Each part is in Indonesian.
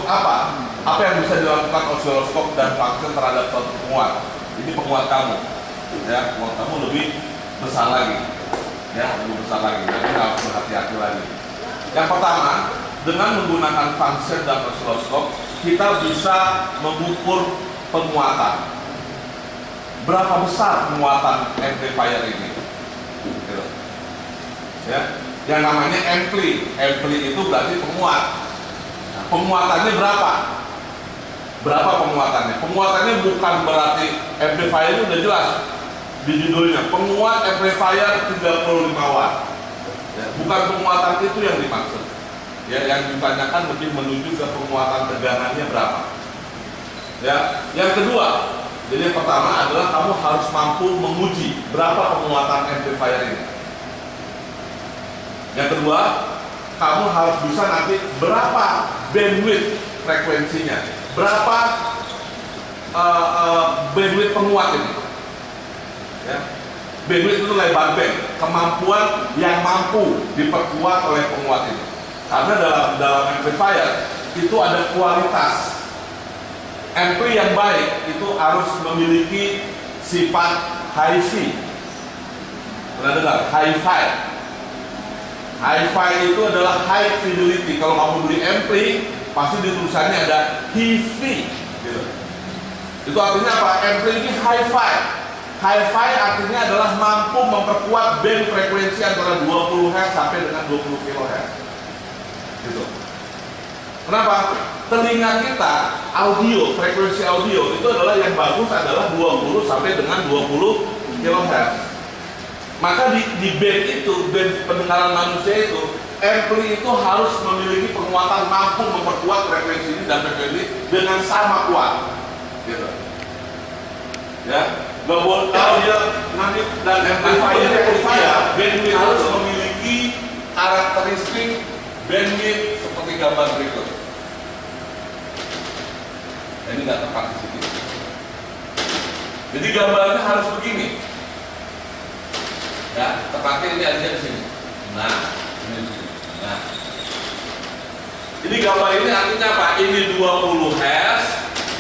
apa? Apa yang bisa dilakukan osiloskop dan function terhadap suatu penguat? Ini penguat kamu, ya, penguat kamu lebih besar lagi, ya, lebih besar lagi. Jadi harus berhati-hati lagi. Yang pertama, dengan menggunakan function dan osiloskop, kita bisa mengukur penguatan. Berapa besar penguatan amplifier ini? Gitu. Ya, yang namanya ampli itu berarti penguat. Nah, penguatannya berapa? Berapa penguatannya? Penguatannya bukan berarti amplifier itu udah jelas di judulnya. Penguat amplifier 35 watt. Ya, bukan penguatan itu yang dimaksud. Ya, yang ditanyakan lebih menuju ke penguatan tegangannya berapa. Ya, yang kedua, jadi yang pertama adalah kamu harus mampu menguji berapa penguatan amplifier ini. Yang kedua, kamu harus bisa nanti berapa bandwidth frekuensinya, berapa bandwidth penguat ini. Ya. Bandwidth itu lebar band, kemampuan yang mampu diperkuat oleh penguat ini. Karena dalam amplifier itu ada kualitas. Ampli yang baik itu harus memiliki sifat hi-fi. Pernah dengar? Hi-fi. Hi-fi itu adalah high fidelity. Kalau kamu beli ampli, pasti di tulisannya ada hi-fi. Gitu. Itu artinya apa? Ampli ini hi-fi. Hi-fi artinya adalah mampu memperkuat band frekuensi antara 20 Hz sampai dengan 20 kHz. Gitu. Kenapa? Telinga kita, audio, frekuensi audio itu adalah yang bagus adalah 20 sampai dengan 20 kHz. Maka di band itu, band pendengaran manusia itu, ampli itu harus memiliki penguatan mampu memperkuat frekuensi ini dan frekuensi dengan sama kuat. Gitu. Ya, nggak boleh kalau dia nanti dan amplifier bandwidth harus memiliki karakteristik bandwidth seperti gambar berikut. Ini nggak tepat di sini. Jadi gambarnya harus begini. Ya, tepatnya ini aja di sini. Nah, ini di sini. Nah, ini gambar ini artinya apa? Ini 20 Hz,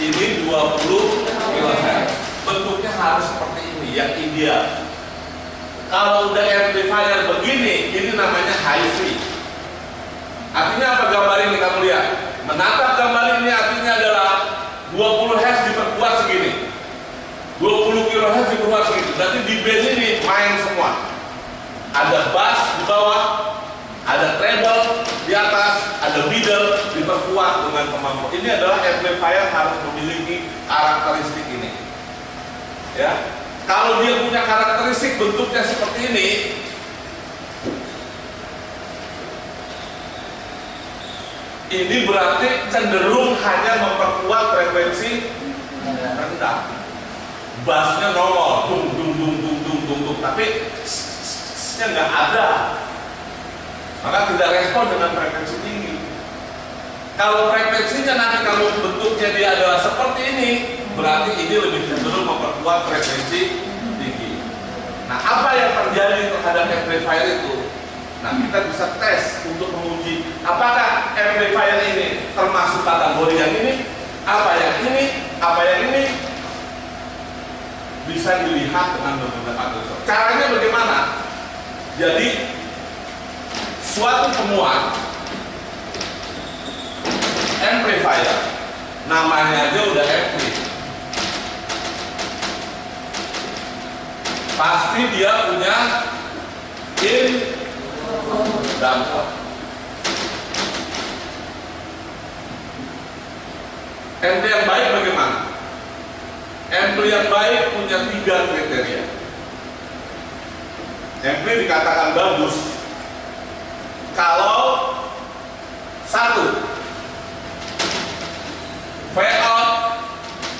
ini 20 kHz. Bentuknya harus seperti ini, yang ideal. Kalau udah amplifier begini, ini namanya hi-fi. Artinya apa gambar ini kamu lihat? Menatap gambar ini artinya adalah 20 Hz diperkuat segini, 20 kHz diperkuat segini. Berarti di band ini main semua. Ada bass di bawah, ada treble di atas, ada middle diperkuat dengan kemampuan. Ini adalah amplifier harus memiliki karakteristik ini. Ya, kalau dia punya karakteristik bentuknya seperti ini, ini berarti cenderung hanya memperkuat frekuensi rendah. Bassnya nongol, dung dung dung dung dung dung dung, tapi nya nggak ada. Maka tidak respon dengan frekuensi tinggi. Kalau frekuensinya nanti kamu bentuknya dia adalah seperti ini, berarti ini lebih cenderung memperkuat frekuensi tinggi. Nah, apa yang terjadi terhadap amplifier itu? Nah, kita bisa tes untuk menguji apakah amplifier ini termasuk kategori yang ini, apa yang ini, apa yang ini. Bisa dilihat dengan menggunakan osiloskop. Caranya bagaimana? Jadi, suatu penguat amplifier, namanya aja udah ampli. Pasti dia punya in dan out. Ampli yang baik bagaimana? Ampli yang baik punya 3 kriteria. Ampli dikatakan bagus kalau 1, V-out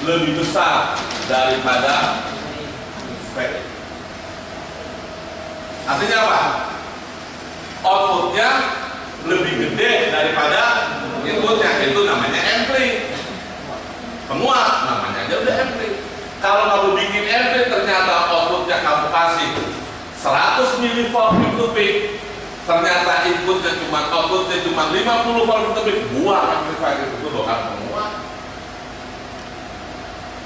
lebih besar daripada V. Artinya apa? Outputnya lebih gede daripada inputnya, itu namanya ampli. Penguat namanya aja udah ampli. Kalau kamu bikin ampli ternyata outputnya kamu kasih 100 mV peak to peak, ternyata outputnya cuma 50 volt lebih, buang amplifier itu doang penguat.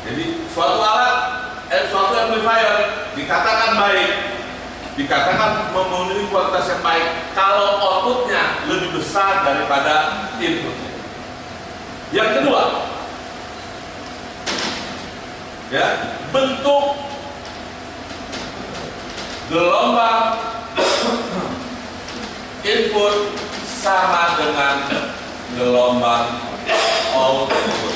Jadi suatu amplifier dikatakan baik, dikatakan memenuhi kualitas yang baik kalau outputnya lebih besar daripada inputnya. Yang kedua, ya, bentuk gelombang input sama dengan gelombang output.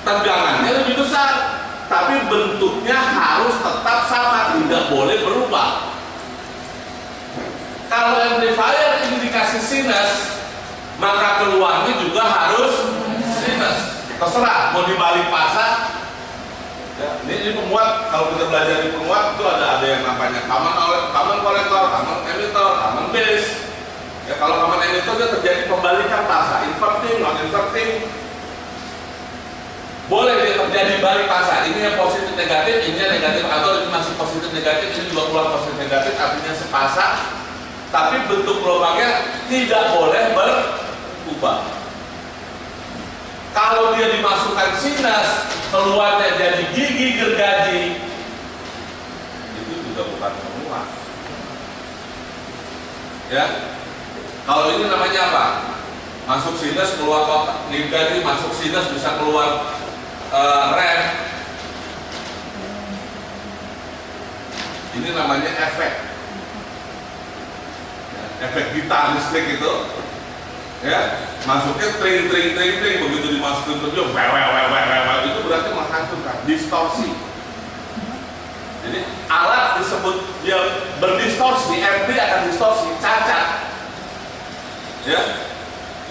Tegangannya lebih besar, tapi bentuknya harus tetap sama, tidak boleh berubah. Kalau amplifier ini dikasih sinus, maka keluarnya juga harus sinus. Terserah mau dibalik pasang. Ya, ini penguat. Kalau kita belajar di penguat itu ada yang namanya common collector, common emitter, common base. Ya, kalau common emitter itu terjadi pembalikan pasang, inverting, non inverting. Boleh dia terjadi balik pasang. Ini yang positif negatif, ini yang negatif, atau ini masih positif negatif, ini juga keluar positif negatif, artinya sepasang. Tapi bentuk gelombangnya tidak boleh berubah. Kalau dia dimasukkan sinus, keluarnya jadi gigi gergaji, itu juga bukan penguat. Ya, kalau ini namanya apa? Masuk sinus keluar kotak, gergaji masuk sinus bisa keluar rem. Ini namanya efek. Efek gitar listrik itu, ya, masuknya tring begitu dimasukin ke dia, itu berarti menghancurkan, distorsi. Jadi alat disebut dia berdistorsi, MD akan distorsi, cacat. Ya,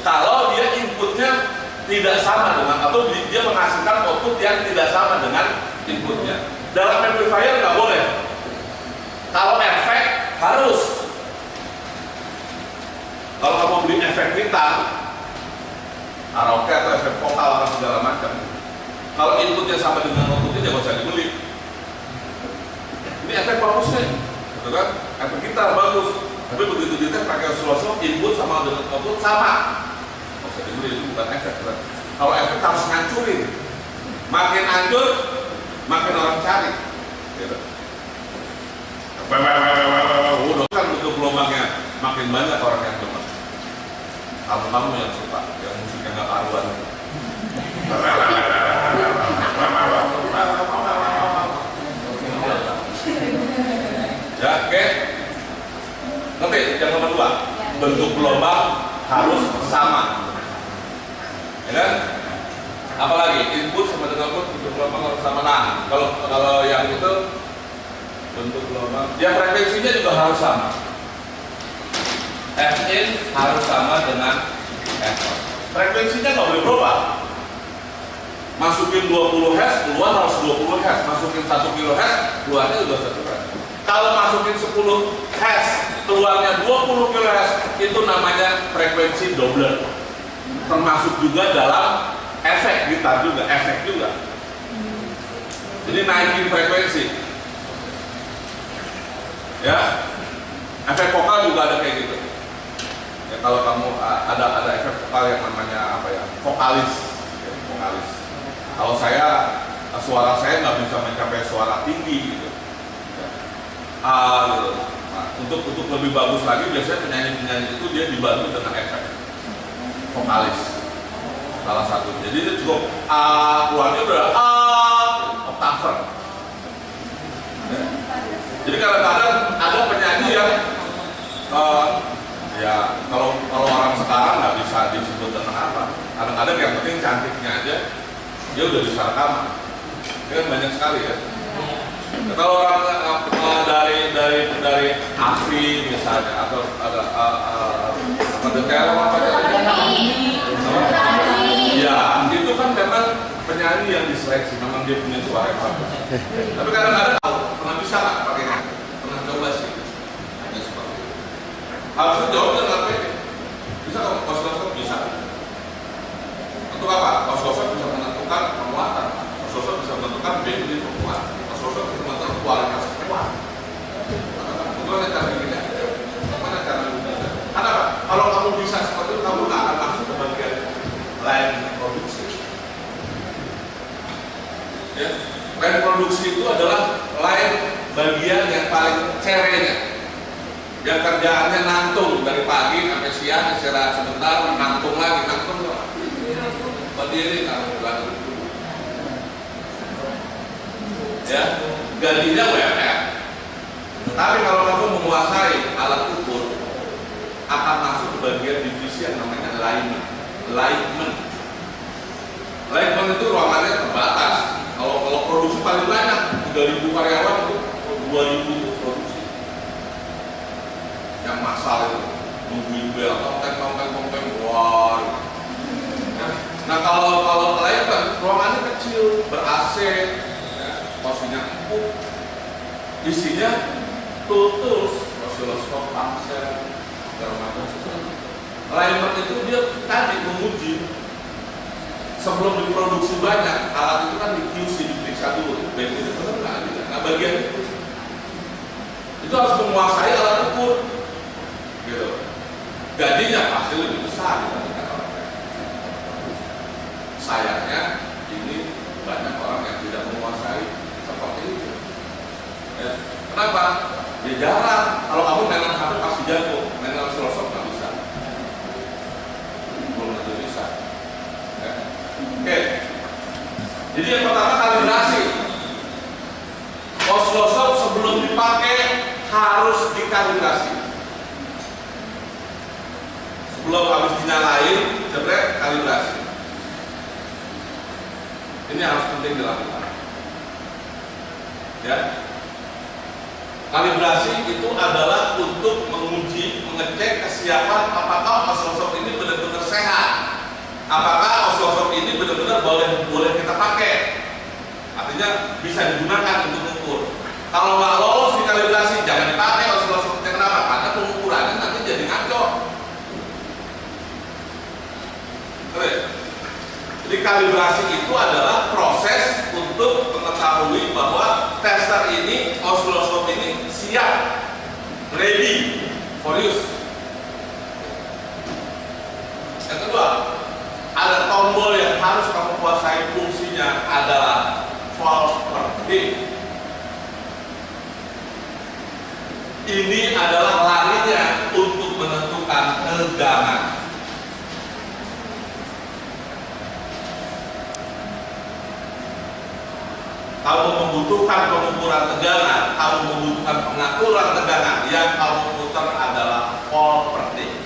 kalau dia inputnya tidak sama dengan, atau dia menghasilkan output yang tidak sama dengan inputnya. Dalam amplifier nggak boleh. Kalau efek harus. Kalau kamu beli efek gitar, karaoke atau efek vokal atau segala macam, kalau inputnya sama dengan outputnya jangan usah dibeli. Ini efek bagusnya, betul kan? Efek gitar bagus, tapi begitu kita pakai oscilloscope, input sama dengan output sama. Bisa dibeli, itu bukan efek, kan? Kalau efek harus ngancurin, makin hancur, makin orang cari. Gitu. Udah kan bentuk gelombangnya, makin banyak orang yang demen. Kamu yang suka, yang musiknya nggak karuan. Ya, oke. Ngerti? Yang nomor 2, bentuk gelombang harus sama. Ya kan? Apalagi input sama dengan output, bentuk gelombang harus sama. Nah, kalau yang itu bentuk gelombang, ya frekuensinya juga harus sama. Fin harus sama dengan F0. Frekuensinya nggak boleh berubah. Masukin 20 Hz, keluar harus 20 Hz. Masukin 1 kHz, keluarnya juga 1 Hz. Kalau masukin 10 Hz, keluarnya 20 kHz, itu namanya frekuensi doubler. Termasuk juga dalam efek gitar juga, efek juga. Jadi naikin frekuensi. Ya, efek vokal juga ada kayak gitu. Ya, kalau kamu ada efek vokal yang namanya apa ya, vokalis, ya, vokalis. Kalau suara saya nggak bisa mencapai suara tinggi gitu. Ya. Gitu. Nah, untuk lebih bagus lagi, biasanya penyanyi itu dia dibantu dengan efek vokalis. Salah satu. Jadi dia cukup keluarnya udah oktaver. Ya. Jadi kadang-kadang ada penyanyi yang ya kalau orang sekarang nggak bisa disebut dengan apa. Kadang-kadang yang penting cantiknya aja, dia udah bisa rekaman. Itu kan banyak sekali ya. Ya, kalau orang dari Afi misalnya, atau ada detail apa ya, itu kan memang penyanyi yang diseleksi, memang dia punya suara yang bagus. Tapi kadang-kadang pernah bisa nggak pakainya? Pernah coba sih. Harusnya jawab dengan PD. Bisa nggak? Oscilloscope bisa. Untuk apa? Oscilloscope bisa menentukan penguatan. Oscilloscope bisa menentukan band di penguatan. Oscilloscope bisa menentukan kualitas yang kerjaannya nantung dari pagi sampai siang, istirahat sebentar, nantung lagi, berdiri, ya, gajinya UMR. Tapi kalau kamu menguasai alat ukur, akan masuk ke bagian divisi yang namanya alignment. Alignment itu ruangannya terbatas. Kalau produksi paling banyak 3.000 karyawan itu 2.000 itu produksi. Yang massal itu nungguin bel, tongkeng, wah. Nah kalau alignment ruangannya kecil, ber-AC, ya, posisinya empuk, isinya tools, osiloskop, function, segala macam. Alignment itu dia tadi menguji sebelum diproduksi banyak, alat itu kan di QC, diperiksa dulu, baik itu benar nggak gitu. Nah bagian itu harus menguasai alat ukur, gitu. Gajinya pasti lebih besar dibandingkan orang lain. Sayangnya ini banyak orang yang tidak menguasai seperti itu. Ya. Kenapa? Ya jarang. Kalau kamu mainan HP pasti jago, mainan osiloskop nggak bisa. Belum tentu bisa. Ya. Oke. Jadi yang pertama kalibrasi. Osiloskop sebelum dipakai harus dikalibrasi. Sebelum habis dinyalain, jebret kalibrasi. Ini harus penting dilakukan. Ya. Kalibrasi itu adalah untuk menguji, mengecek kesiapan apakah osiloskop ini benar-benar sehat, apakah osiloskop ini benar-benar boleh kita pakai, artinya bisa digunakan untuk mengukur. Kalau nggak lolos di kalibrasi, jangan dipakai osiloskopnya. Kenapa? Karena pengukurannya nanti jadi ngaco. Jadi kalibrasi itu adalah proses untuk mengetahui bahwa tester ini, osiloskop ini siap, ready for use. Yang kedua, ada tombol yang harus kamu kuasai, fungsinya adalah fault predict. Ini adalah larinya untuk menentukan tegangan. Kamu membutuhkan pengukuran tegangan, kamu membutuhkan pengaturan tegangan, yang kamu putar adalah fault predict.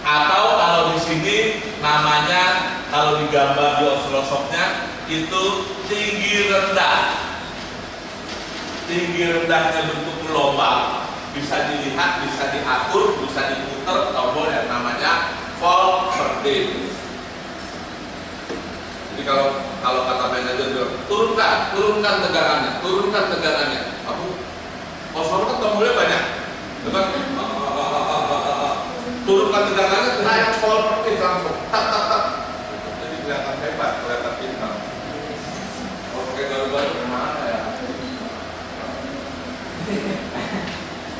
Atau kalau di sini namanya, kalau digambar di osiloskopnya itu tinggi rendah. Tinggi rendahnya bentuk gelombang, bisa dilihat, bisa diatur, bisa diputar tombol yang namanya fault predict. Jadi kalau kata manajer bilang, turunkan tegangannya. Aku osiloskop kan tombolnya banyak, betul? Turunkan tegangannya, naik fault predict langsung, tak. Jadi kelihatan hebat, kelihatan pintar. Kalau pakai baru-baru kemana ya?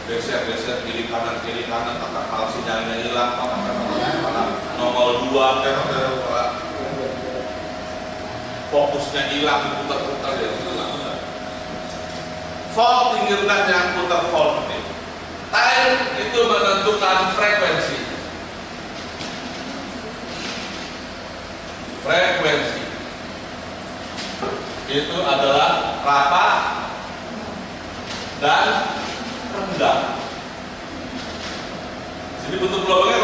Geser kiri kanan, tak kalau sinyalnya hilang, nongol 2, fokusnya hilang, putar-putar ya, itu nggak bisa. Fault tinggi rendahnya putar fault ini. Time itu menentukan frekuensi. Frekuensi itu adalah rapat dan rendah. Jadi bentuk gelombangnya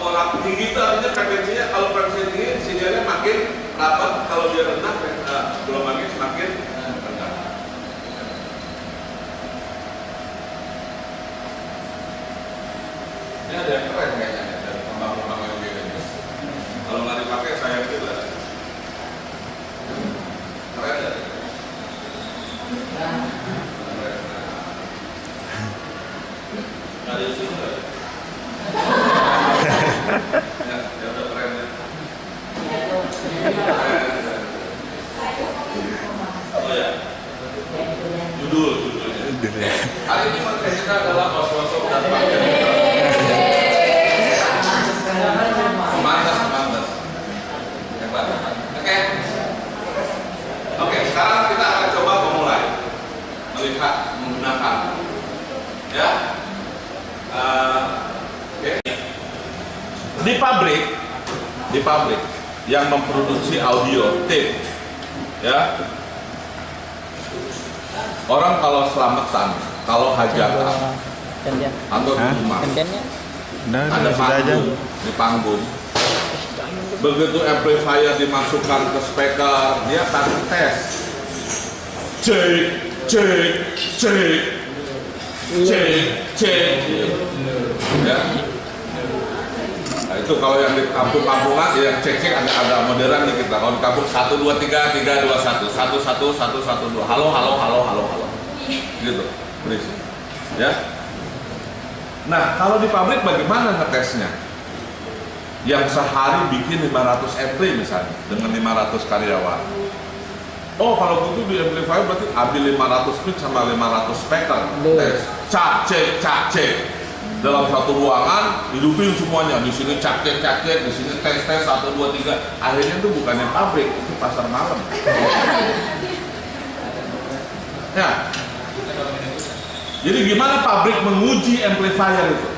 kalau tinggi itu artinya frekuensinya, kalau frekuensi tinggi sinyalnya makin rapat, kalau dia rendah gelombangnya semakin rendah. Ini ada yang keren kayaknya dari kembang-kembang yang begini. Kalau nggak dipakai sayang juga. Keren ya? Ada sini nggak? Ya udah keren ya. Oh ya. Judulnya. Hari ini materi kita adalah osiloskop dan paket. Semantas. Hebat. Oke, sekarang kita akan coba memulai melihat menggunakan. Ya. Di pabrik yang memproduksi audio tape, ya, orang kalau selamatan, kalau hajatan atau di rumah, ada panggung, di panggung. Begitu amplifier dimasukkan ke speaker, dia akan tes, cek, ya. Nah, itu kalau yang di kampung-kampungan yang cek ada modern dikit lah. Kalau di kampung 1 2 3 3 2 1 1 1 1 1 2 halo gitu berisik, ya. Nah, kalau di pabrik bagaimana ngetesnya? Yang sehari bikin 500 ampli misalnya dengan 500 karyawan. Oh, kalau gitu di amplifier berarti ambil 500 pitch sama 500 speaker. Tes, cek. Dalam satu ruangan hidupin semuanya. Di sini cek, di sini tes 1 2 3. Akhirnya itu bukannya pabrik, itu pasar malam. Ya. Jadi gimana pabrik menguji amplifier itu?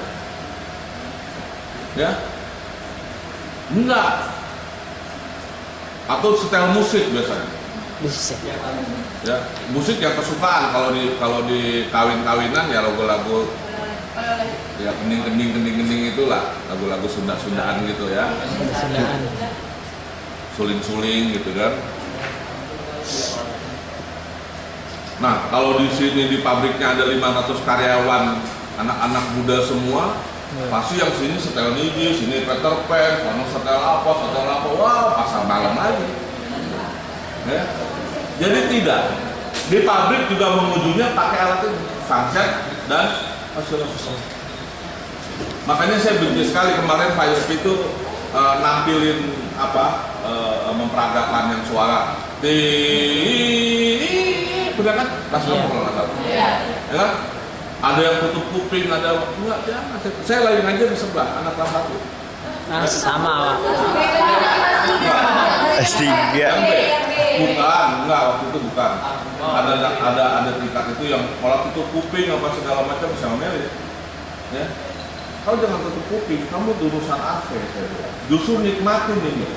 Ya. Enggak. Atau setel musik biasanya. Ya, musik yang kesukaan kalau di kawin-kawinan ya lagu-lagu ya kening itulah, lagu-lagu Sunda-Sundaan gitu ya. Suling-suling gitu kan. Nah, kalau di sini di pabriknya ada 500 karyawan, anak-anak muda semua, pasti yang sini setel niji, sini Peter Pan, sana setel apa, wah pasar malam lagi. Ya. Jadi tidak, di pabrik juga mengujinya pakai alat ini, function dan oscilloscope. Makanya saya benci sekali kemarin Pak Yusuf itu nampilin memperagakan yang suara benar kan? Kalau nggak tahu. Ya, ada yang tutup kuping, ada enggak, jangan. Saya lain aja di sebelah anak kelas 1. Sama. S3. Bukan, enggak, waktu itu bukan. Ada tingkat itu yang kalau tutup kuping apa segala macam bisa memilih. Ya. Kau jangan tutup kuping, kamu urusan AV saya bilang. Justru nikmatin ini.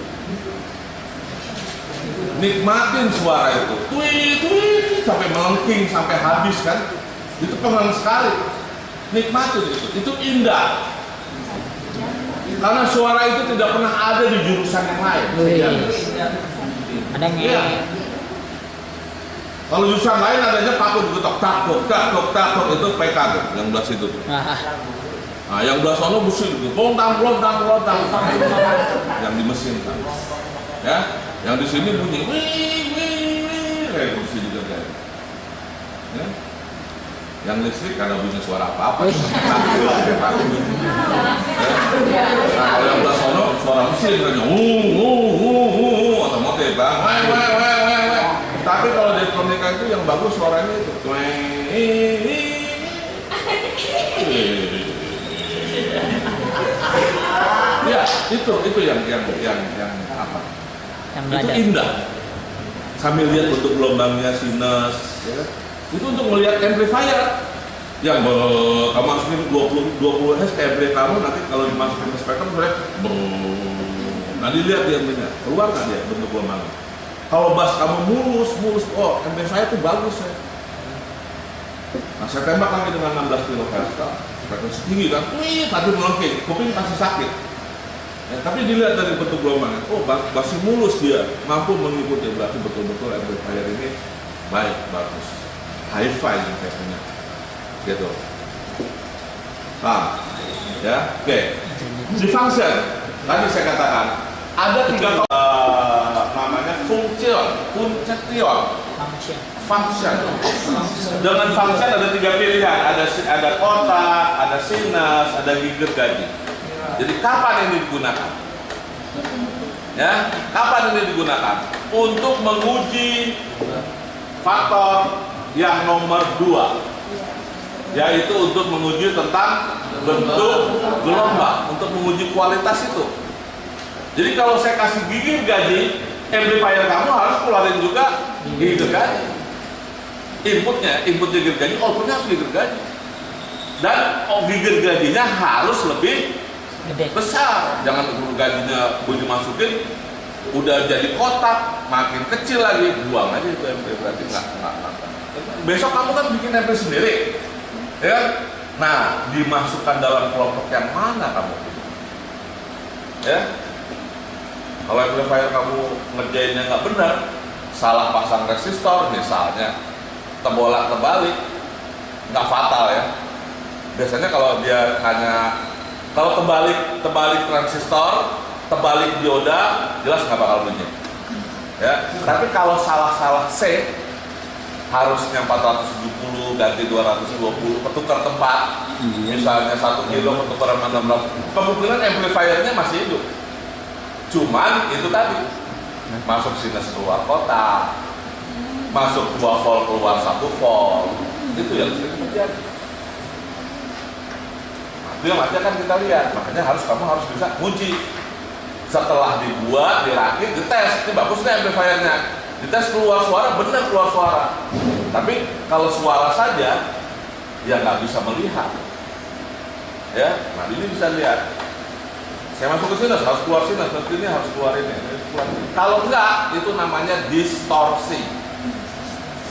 Nikmatin suara itu. Tweet sampai melengking sampai habis kan. Itu pengen sekali. Nikmatin itu. Itu indah. Karena suara itu tidak pernah ada di jurusan yang lain. Ada yang kalau jurusan lain adanya paku digetok, takut itu PK tuh, yang belah situ tuh. Nah, yang belah sono busuk itu, lontang, yang di mesin kan. Ya, yang di sini bunyi, wih, kayak mesin juga kayak. Ya. Yang listrik karena bunyi suara apa-apa. Nah, kalau yang belah sono suara mesin kan, otomotif bang, Tapi kalau di elektronika itu yang bagus suaranya itu. Ya, itu yang apa? Yang itu indah. Sambil lihat bentuk gelombangnya sinus, ya. Itu untuk melihat amplifier. Yang kamu masukin 20 Hz ke amplifier kamu, nanti kalau dimasukin ke speaker mereka nanti lihat dia keluar nggak dia bentuk gelombangnya. Kalau bass kamu mulus, oh amplifier itu bagus ya. Nah, saya tembak lagi dengan 16 kHz, frekuensi tinggi kan, tapi melengking, kuping pasti sakit. Ya, tapi dilihat dari bentuk gelombangnya, oh masih mulus dia, mampu mengikuti, berarti betul-betul amplifier ini baik, bagus, hi-fi yang saya punya, gitu. Nah, ya, oke. Di function, tadi saya katakan ada 3 namanya function. Dengan function ada 3 pilihan, ada kotak, ada sinus, ada gigi gergaji. Jadi kapan ini digunakan? Ya, kapan ini digunakan? Untuk menguji faktor yang nomor 2, yaitu untuk menguji tentang bentuk gelombang, untuk menguji kualitas itu. Jadi kalau saya kasih gigi gergaji, amplifier kamu harus keluarin juga gigi gergaji. Input gigi gergaji, outputnya harus gigi gergaji. Dan gigi gergajinya harus lebih Gede. besar. Jangan dulu gajinya begitu masukin udah jadi kotak, makin kecil lagi, buang aja itu MP, berarti nggak. Besok kamu kan bikin MP sendiri, ya. Nah, dimasukkan dalam kelompok yang mana kamu? Ya, kalau amplifier kamu ngerjainnya nggak benar, salah pasang resistor misalnya, terbolak terbalik, nggak fatal ya. Biasanya kalau dia hanya kalau terbalik transistor, terbalik dioda, jelas nggak bakal bunyi. Ya, tapi kalau salah C, harusnya 470 ganti 220, ketukar tempat. Misalnya 1 kilo ketukar 600, kemungkinan amplifiernya masih hidup. Cuman itu tadi masuk sinus keluar kotak, masuk 2 volt keluar 1 volt, itu yang sering terjadi. Itu yang nanti akan kita lihat. Makanya kamu harus bisa uji. Setelah dibuat, dirakit, dites. Ini bagus nih amplifiernya. Dites keluar suara, benar keluar suara. Tapi kalau suara saja, ya nggak bisa melihat. Ya, nah ini bisa lihat. Saya masuk ke sini harus keluar sini, ini harus keluar ini. Kalau enggak, itu namanya distorsi,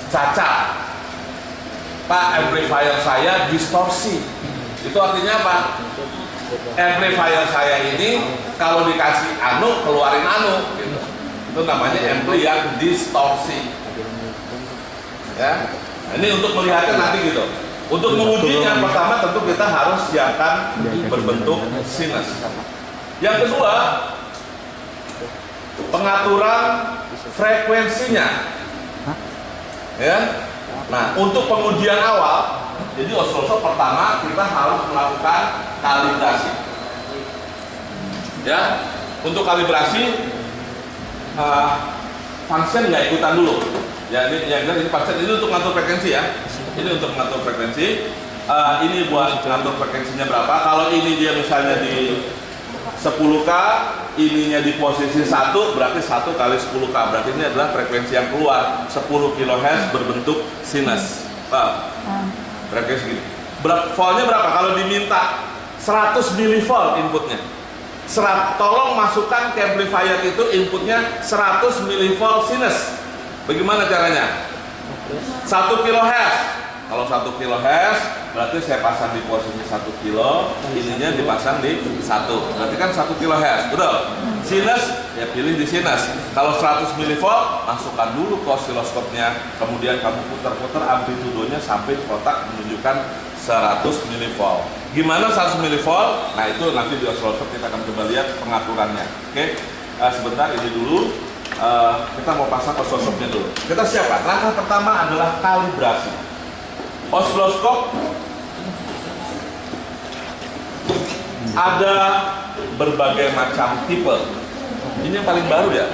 cacat. Pak, amplifier saya distorsi. Itu artinya apa? Amplifier saya ini kalau dikasih anu keluarin anu gitu. Itu namanya ampli yang distorsi. Ya. Nah, ini untuk melihatnya nanti gitu. Untuk mengujinya pertama tentu kita harus siapkan berbentuk sinus. Yang kedua, pengaturan frekuensinya. Ya. Nah, untuk pengujian awal, jadi oscilloscope pertama kita harus melakukan kalibrasi. Ya, untuk kalibrasi function nggak ikutan dulu. Ya, ini function ini untuk ngatur frekuensi ya. Ini untuk mengatur frekuensi. Ini buat ngatur frekuensinya berapa. Kalau ini dia misalnya di 10K, ininya di posisi 1, berarti 1 kali 10K. Berarti ini adalah frekuensi yang keluar 10 kHz berbentuk sinus. Frekuensi gini. Voltnya berapa? Kalau diminta 100 mV inputnya. Tolong masukkan ke amplifier itu inputnya 100 mV sinus. Bagaimana caranya? 1 kHz. Kalau 1 kHz berarti saya pasang di posisi 1 kilo, ininya dipasang di 1. Berarti kan 1 kHz, betul? Sinus, ya pilih di sinus. Kalau 100 mV, masukkan dulu ke oscilloscope-nya, kemudian kamu putar-putar amplitudonya sampai kotak menunjukkan 100 mV. Gimana 100 mV? Nah itu nanti di oscilloscope kita akan coba lihat pengaturannya. Oke, sebentar ini dulu. Kita mau pasang oscilloscope-nya dulu. Kita siapkan. Langkah pertama adalah kalibrasi. Oscilloscope ada berbagai macam tipe. Ini yang paling baru ya?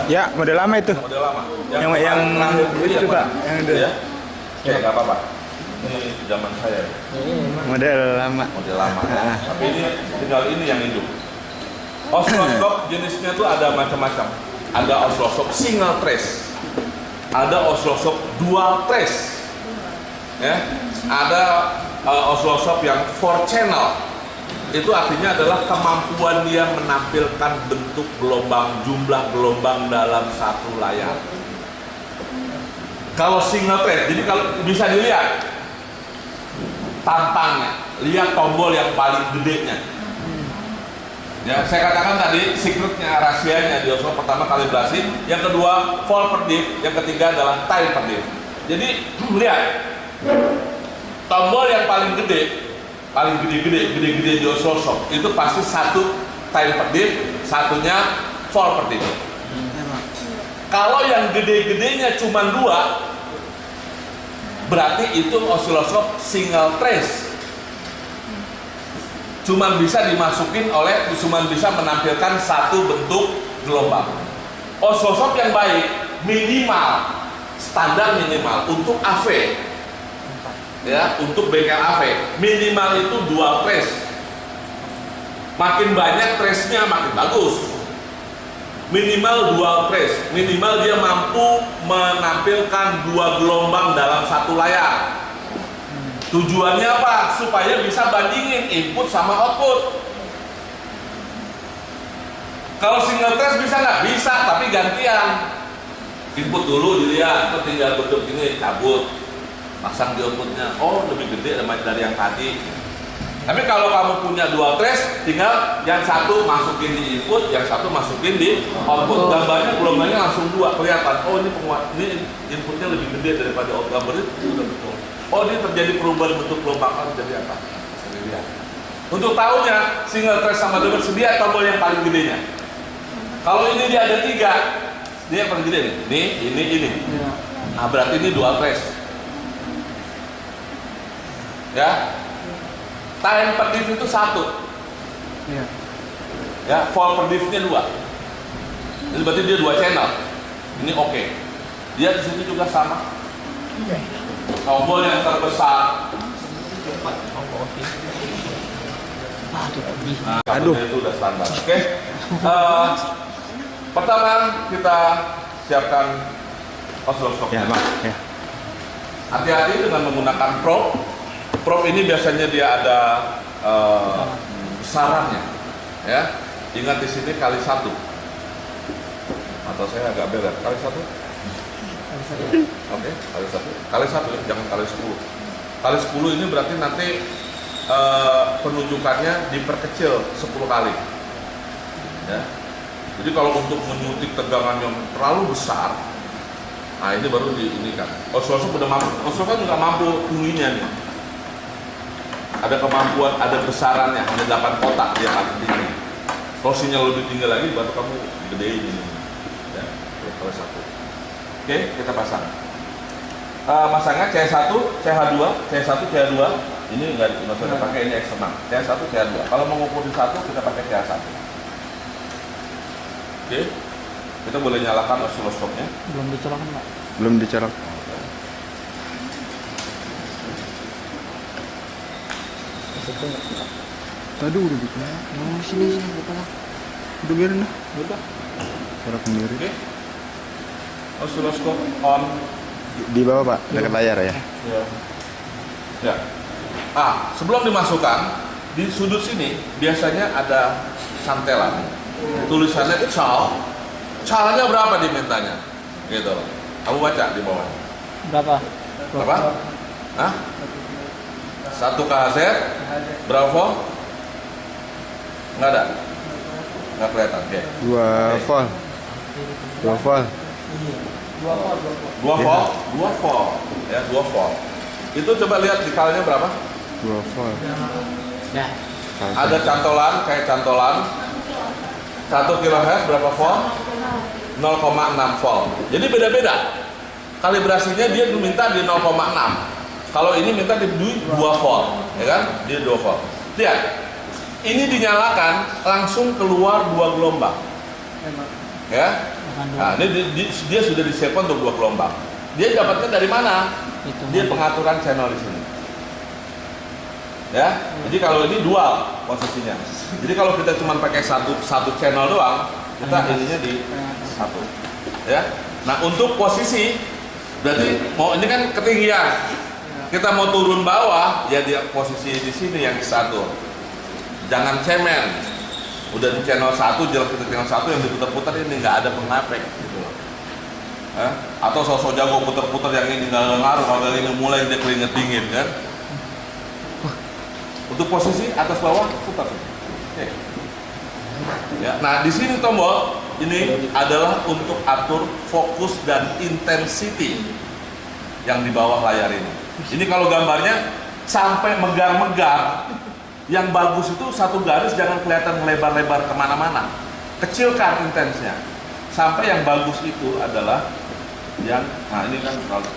Ya, model lama itu. Model lama. Yang itu Pak, yang itu. Ya? Oke, nggak apa-apa. Ini zaman saya. Model lama. Model lama. Tapi ini tinggal ini yang hidup. Oscilloscope jenisnya tuh ada macam-macam. Ada oscilloscope single trace, ada oscilloscope dual trace, ya, ada oscilloscope yang 4 channel. Itu artinya adalah kemampuan dia menampilkan bentuk gelombang, jumlah gelombang dalam satu layar. Kalau single trace, jadi kalau bisa dilihat tampangnya, lihat tombol yang paling gedenya. Ya, saya katakan tadi secretnya, rahasianya di oscilloscope pertama kalibrasi, yang kedua volt per diff, yang ketiga adalah time per diff. Jadi lihat tombol yang paling gede di oscilloscope itu pasti satu time per diff, satunya volt per diff. Kalau yang gede-gedenya cuma 2, berarti itu oscilloscope single trace. Cuman bisa bisa menampilkan satu bentuk gelombang. Oscilloscope yang baik minimal, standar minimal untuk AV, ya, untuk bengkel AV minimal itu dual trace. Makin banyak trace-nya makin bagus. Minimal dual trace, minimal dia mampu menampilkan 2 gelombang dalam satu layar. Tujuannya apa? Supaya bisa bandingin input sama output. Kalau single trace bisa nggak? Bisa, tapi gantian. Input dulu dilihat, itu tinggal bentuk ini cabut, pasang di outputnya. Oh, lebih gede dari yang tadi. Tapi kalau kamu punya dual trace, tinggal yang satu masukin di input, yang satu masukin di output. Gambarnya gelombangnya langsung dua kelihatan. Oh, ini ini inputnya lebih gede daripada output. Gambarnya udah betul. Oh, ini terjadi perubahan bentuk gelombang. Oh, jadi apa? Bisa dilihat. Untuk tahunya single trace sama double sedia tombol yang paling gedenya. Kalau ini dia ada 3, dia yang paling gede nih. Ini. Nah, berarti ini dual trace. Ya. Time per diff itu 1. Iya. Ya, volt per diff-nya 2. Jadi berarti dia 2 channel. Ini oke. Dia di sini juga sama. Tombol yang terbesar. Nah, Aduh. itu udah standar. Oke. Pertama kita siapkan oscilloscope. Ya, Bang. Ya. Hati-hati dengan menggunakan probe. Probe ini biasanya dia ada besarannya. Ya. Ingat di sini kali 1. Atau saya agak beda. Kali 1. Oke, kali 1. Kali 1 ya, jangan kali 10. Kali 10 ini berarti nanti penunjukannya diperkecil 10 kali. Ya. Jadi kalau untuk menyuntik tegangan yang terlalu besar, nah ini baru diinikan. Oscilloscope udah mampu. Oscilloscope kan nggak mampu tingginya nih. Ada kemampuan, ada besarannya, ada 8 kotak dia paling tinggi. Kalau sinyal lebih tinggi lagi, baru kamu gedein ini. Ya, kalau 1. Oke, kita pasang. Masangnya CH1, CH2, CH1, CH2. Ini nggak usah pakai, ini eksternal. CH1, CH2. Kalau mau ngukur di 1, kita pakai CH1. Oke, kita boleh nyalakan oscilloscope-nya. Belum dicolokkan, Pak. Belum dicolok. Tadi udah bikin. Oh, sini bukan. Udah biarin dah. Udah. Colok sendiri. Oke. Oscilloscope on. Di bawah, Pak, dekat layar ya. Ya. Sebelum dimasukkan di sudut sini biasanya ada santelan. Tulisannya cal. Calnya berapa dimintanya? Gitu. Kamu baca di bawah. Berapa? Berapa? Hah? 1 KHZ berapa volt? Nggak ada? Nggak kelihatan, oke. 2 volt. 2 volt. 2 volt? 2 volt. Ya, 2 volt. Itu coba lihat dikalnya berapa? 2 volt. Ya. Ada cantolan, kayak cantolan 1 kHz berapa volt? 0,6 volt. Jadi beda-beda. Kalibrasinya dia minta di 0,6. Kalau ini minta di 2 volt, ya kan? Dia 2 volt. Lihat. Ini dinyalakan langsung keluar 2 gelombang. Ya. Nah, ini dia sudah disiapkan untuk 2 gelombang. Dia dapatnya dari mana? Dia pengaturan channel di sini. Ya. Jadi kalau ini dual posisinya. Jadi kalau kita cuma pakai satu channel doang, kita ininya di 1. Ya. Nah, untuk posisi berarti mau ini kan ketinggian. Kita mau turun bawah, ya dia posisi di sini yang kita atur. Jangan cemen. Udah di channel 1, jalan kita channel 1 yang diputar-putar ini nggak ada pengapek gitu. Atau sosok jago putar-putar yang ini nggak ngaruh, kalau ini mulai dia keringet dingin kan. Untuk posisi atas bawah putar. Oke. Ya, nah di sini tombol ini adalah untuk atur fokus dan intensity yang di bawah layar ini. Ini kalau gambarnya sampai megar-megar, yang bagus itu satu garis jangan kelihatan lebar-lebar kemana-mana. Kecilkan intensnya. Sampai yang bagus itu adalah yang, nah ini kan terlalu,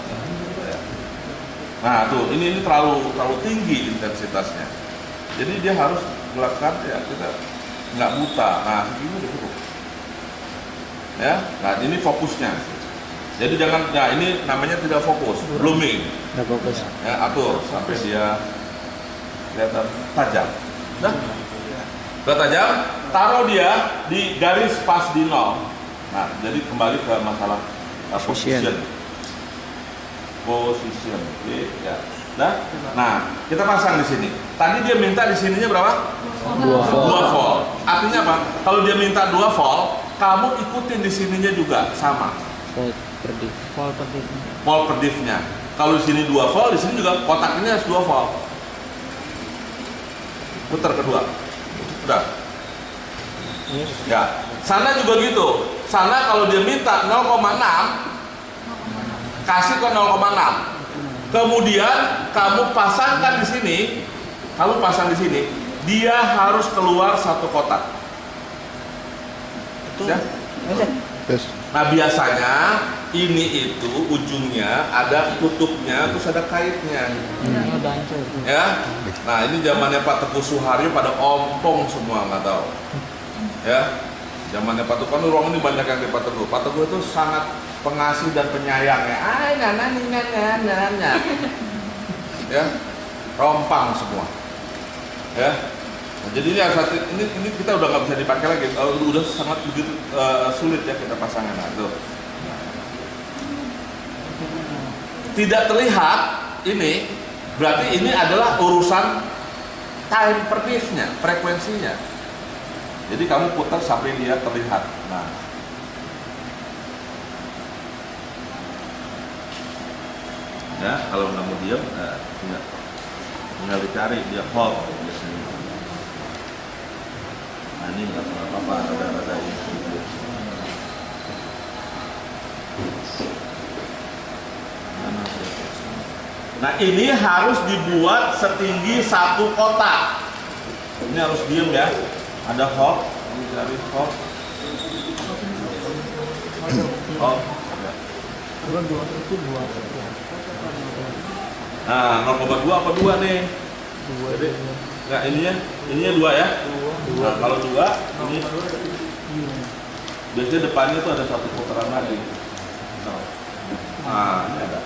nah tuh ini terlalu tinggi intensitasnya. Jadi dia harus melakukan, ya kita nggak buta. Nah segini udah cukup. Ya, nah ini fokusnya. Jadi jangan, ya ini namanya tidak fokus, blooming. Nggak fokus. Ya, atur sampai dia kelihatan tajam. Nah, udah tajam, taruh dia di garis pas di 0. Nah, jadi kembali ke masalah position. Position, oke, ya. Nah, kita pasang di sini. Tadi dia minta di sininya berapa? 2 volt. 2 volt. Artinya apa? Kalau dia minta 2 volt, kamu ikutin di sininya juga sama. Volt per div. Volt per div. Volt per div-nya. Kalau di sini 2 volt, di sini juga kotak ini harus 2 volt. Putar kedua. Udah. Ya. Sana juga gitu. Sana kalau dia minta 0,6, kasih ke 0,6. Kemudian kamu pasangkan di sini, kamu pasang di sini, dia harus keluar satu kotak. Ya? Yes. Nah biasanya ini itu ujungnya ada tutupnya, terus ada kaitnya. Udah hancur. Ya, nah ini zamannya Pak Teguh Suharyo pada ompong semua nggak tahu. Ya, zamannya Pak Teguh, kan ruang ini banyak yang di Pak Teguh. Pak Teguh itu sangat pengasih dan penyayang ya. Ya, rompang semua. Ya, nah, jadi ini kita udah nggak bisa dipakai lagi. Udah sangat begitu sulit ya kita pasangan. Nah, tuh. Tidak terlihat ini, berarti ini adalah urusan time per div-nya, frekuensinya. Jadi kamu putar sampai dia terlihat. Nah, ya kalau nggak mau diam, tinggal dicari dia hold biasanya. Nah ini nggak apa-apa, ada ini. Nah ini harus dibuat setinggi satu kotak. Ini harus diem ya. Ada hold, kamu cari hold. Hold. Nah 0,2 apa 2 nih? Jadi, nggak ininya 2 ya. Nah, kalau 2 ini biasanya depannya tuh ada satu putaran lagi. Nah ini ada.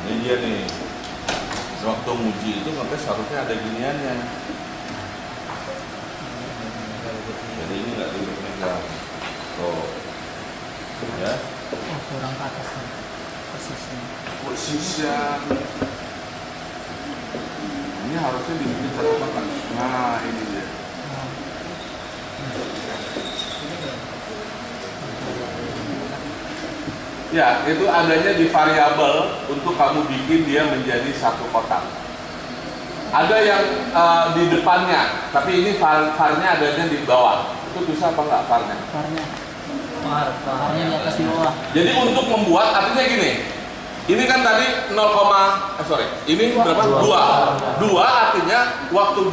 Ini dia nih, waktu nguji itu sampai seharusnya ada giniannya. Jadi ini nggak dipegang. Tuh, ya. Kurang ke atas nih. Posisi. Ini harusnya dibikin satu kotak. Nah ini dia. Ya, itu adanya di variabel untuk kamu bikin dia menjadi satu kotak. Ada yang di depannya, tapi ini var-nya adanya di bawah. Itu bisa apa enggak var-nya? Varnya. Varnya di atas di bawah. Jadi untuk membuat artinya gini. Ini kan tadi 0, ini berapa? 2. 2 artinya waktu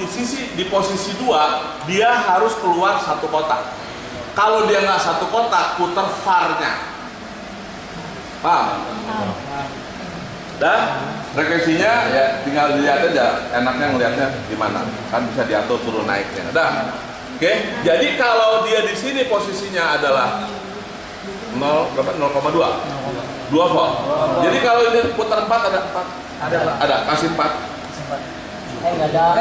di posisi 2 dia harus keluar satu kotak. Kalau dia nggak satu kotak, putar var-nya. Paham? Dan frekuensinya ya tinggal dilihat aja, enaknya ngelihatnya gimana, kan bisa diatur turun naiknya. Dah, oke. Jadi kalau dia di sini posisinya adalah 0,2 volt. Jadi kalau ini putar 4 ada 4. Ada kasih 4. Nggak ada.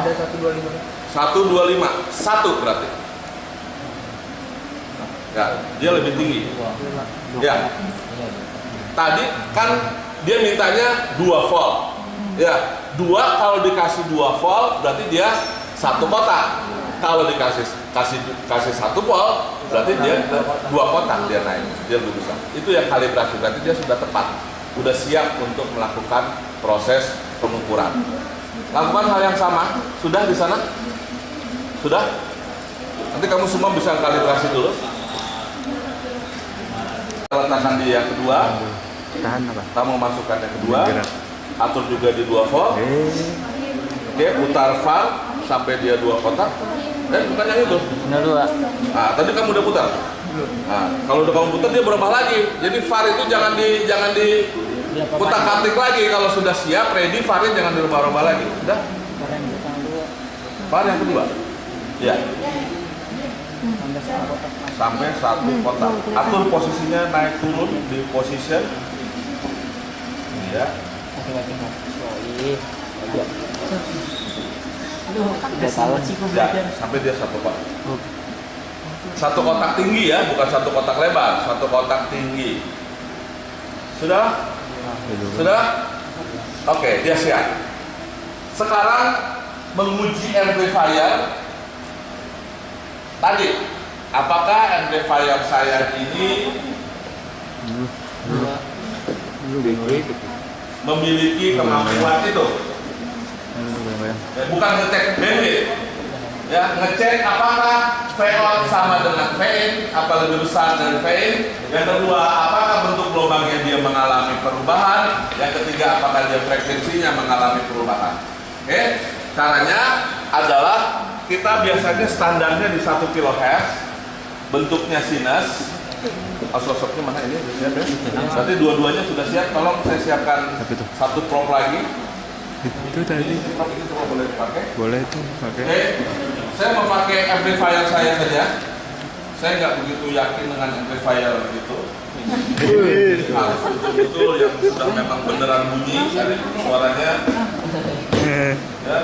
Ada 125. 1 berarti. Ya, dia lebih tinggi. Ya. Tadi kan dia mintanya 2 volt. Ya, 2 kalau dikasih 2 volt berarti dia satu kotak. Kalau dikasih 1 volt berarti dia 2 kotak dia naik. Dia lebih besar. Itu yang kalibrasi, berarti dia sudah tepat. Sudah siap untuk melakukan proses pengukuran. Lakukan hal yang sama. Sudah di sana? Sudah? Nanti kamu semua bisa kalibrasi dulu. Letakkan di yang kedua, Tahan apa? kamu masukkan yang kedua, atur juga di 2 volt. Oke, putar var sampai dia 2 kotak. Bukan yang itu. Benar 2. Nah, tadi kamu udah putar. Nah, kalau udah kamu putar dia berubah lagi. Jadi var itu jangan di putar katik lagi. Kalau sudah siap, ready, varnya jangan dirubah-rubah lagi. Udah? Var yang kedua. Ya. Sampai 1 kotak. Atur posisinya naik turun di position. Ya. Ya, sampai dia 1 kotak. 1 kotak tinggi ya, bukan 1 kotak lebar, 1 kotak tinggi. Sudah? Sudah? Oke, dia siap. Sekarang menguji amplifier. Tadi, apakah amplifier saya ini memiliki kemampuan itu? Bukan ngecek bandwidth, ya, ngecek apakah VOUT sama dengan VIN, apa lebih besar dari VIN. Yang kedua, apakah bentuk gelombangnya dia mengalami perubahan. Yang ketiga, apakah dia frekuensinya mengalami perubahan. Oke, caranya adalah kita biasanya standarnya di 1 kHz, bentuknya sinus. Oscilloscope-nya mana ini? Siap ya? Berarti dua-duanya sudah siap. Tolong saya siapkan satu prop lagi. Itu tadi. Prop ini coba boleh dipakai? Boleh tuh pakai. Oke, saya memakai amplifier saya saja. Saya nggak begitu yakin dengan amplifier itu. Harus betul-betul yang sudah memang beneran bunyi suaranya. Ya.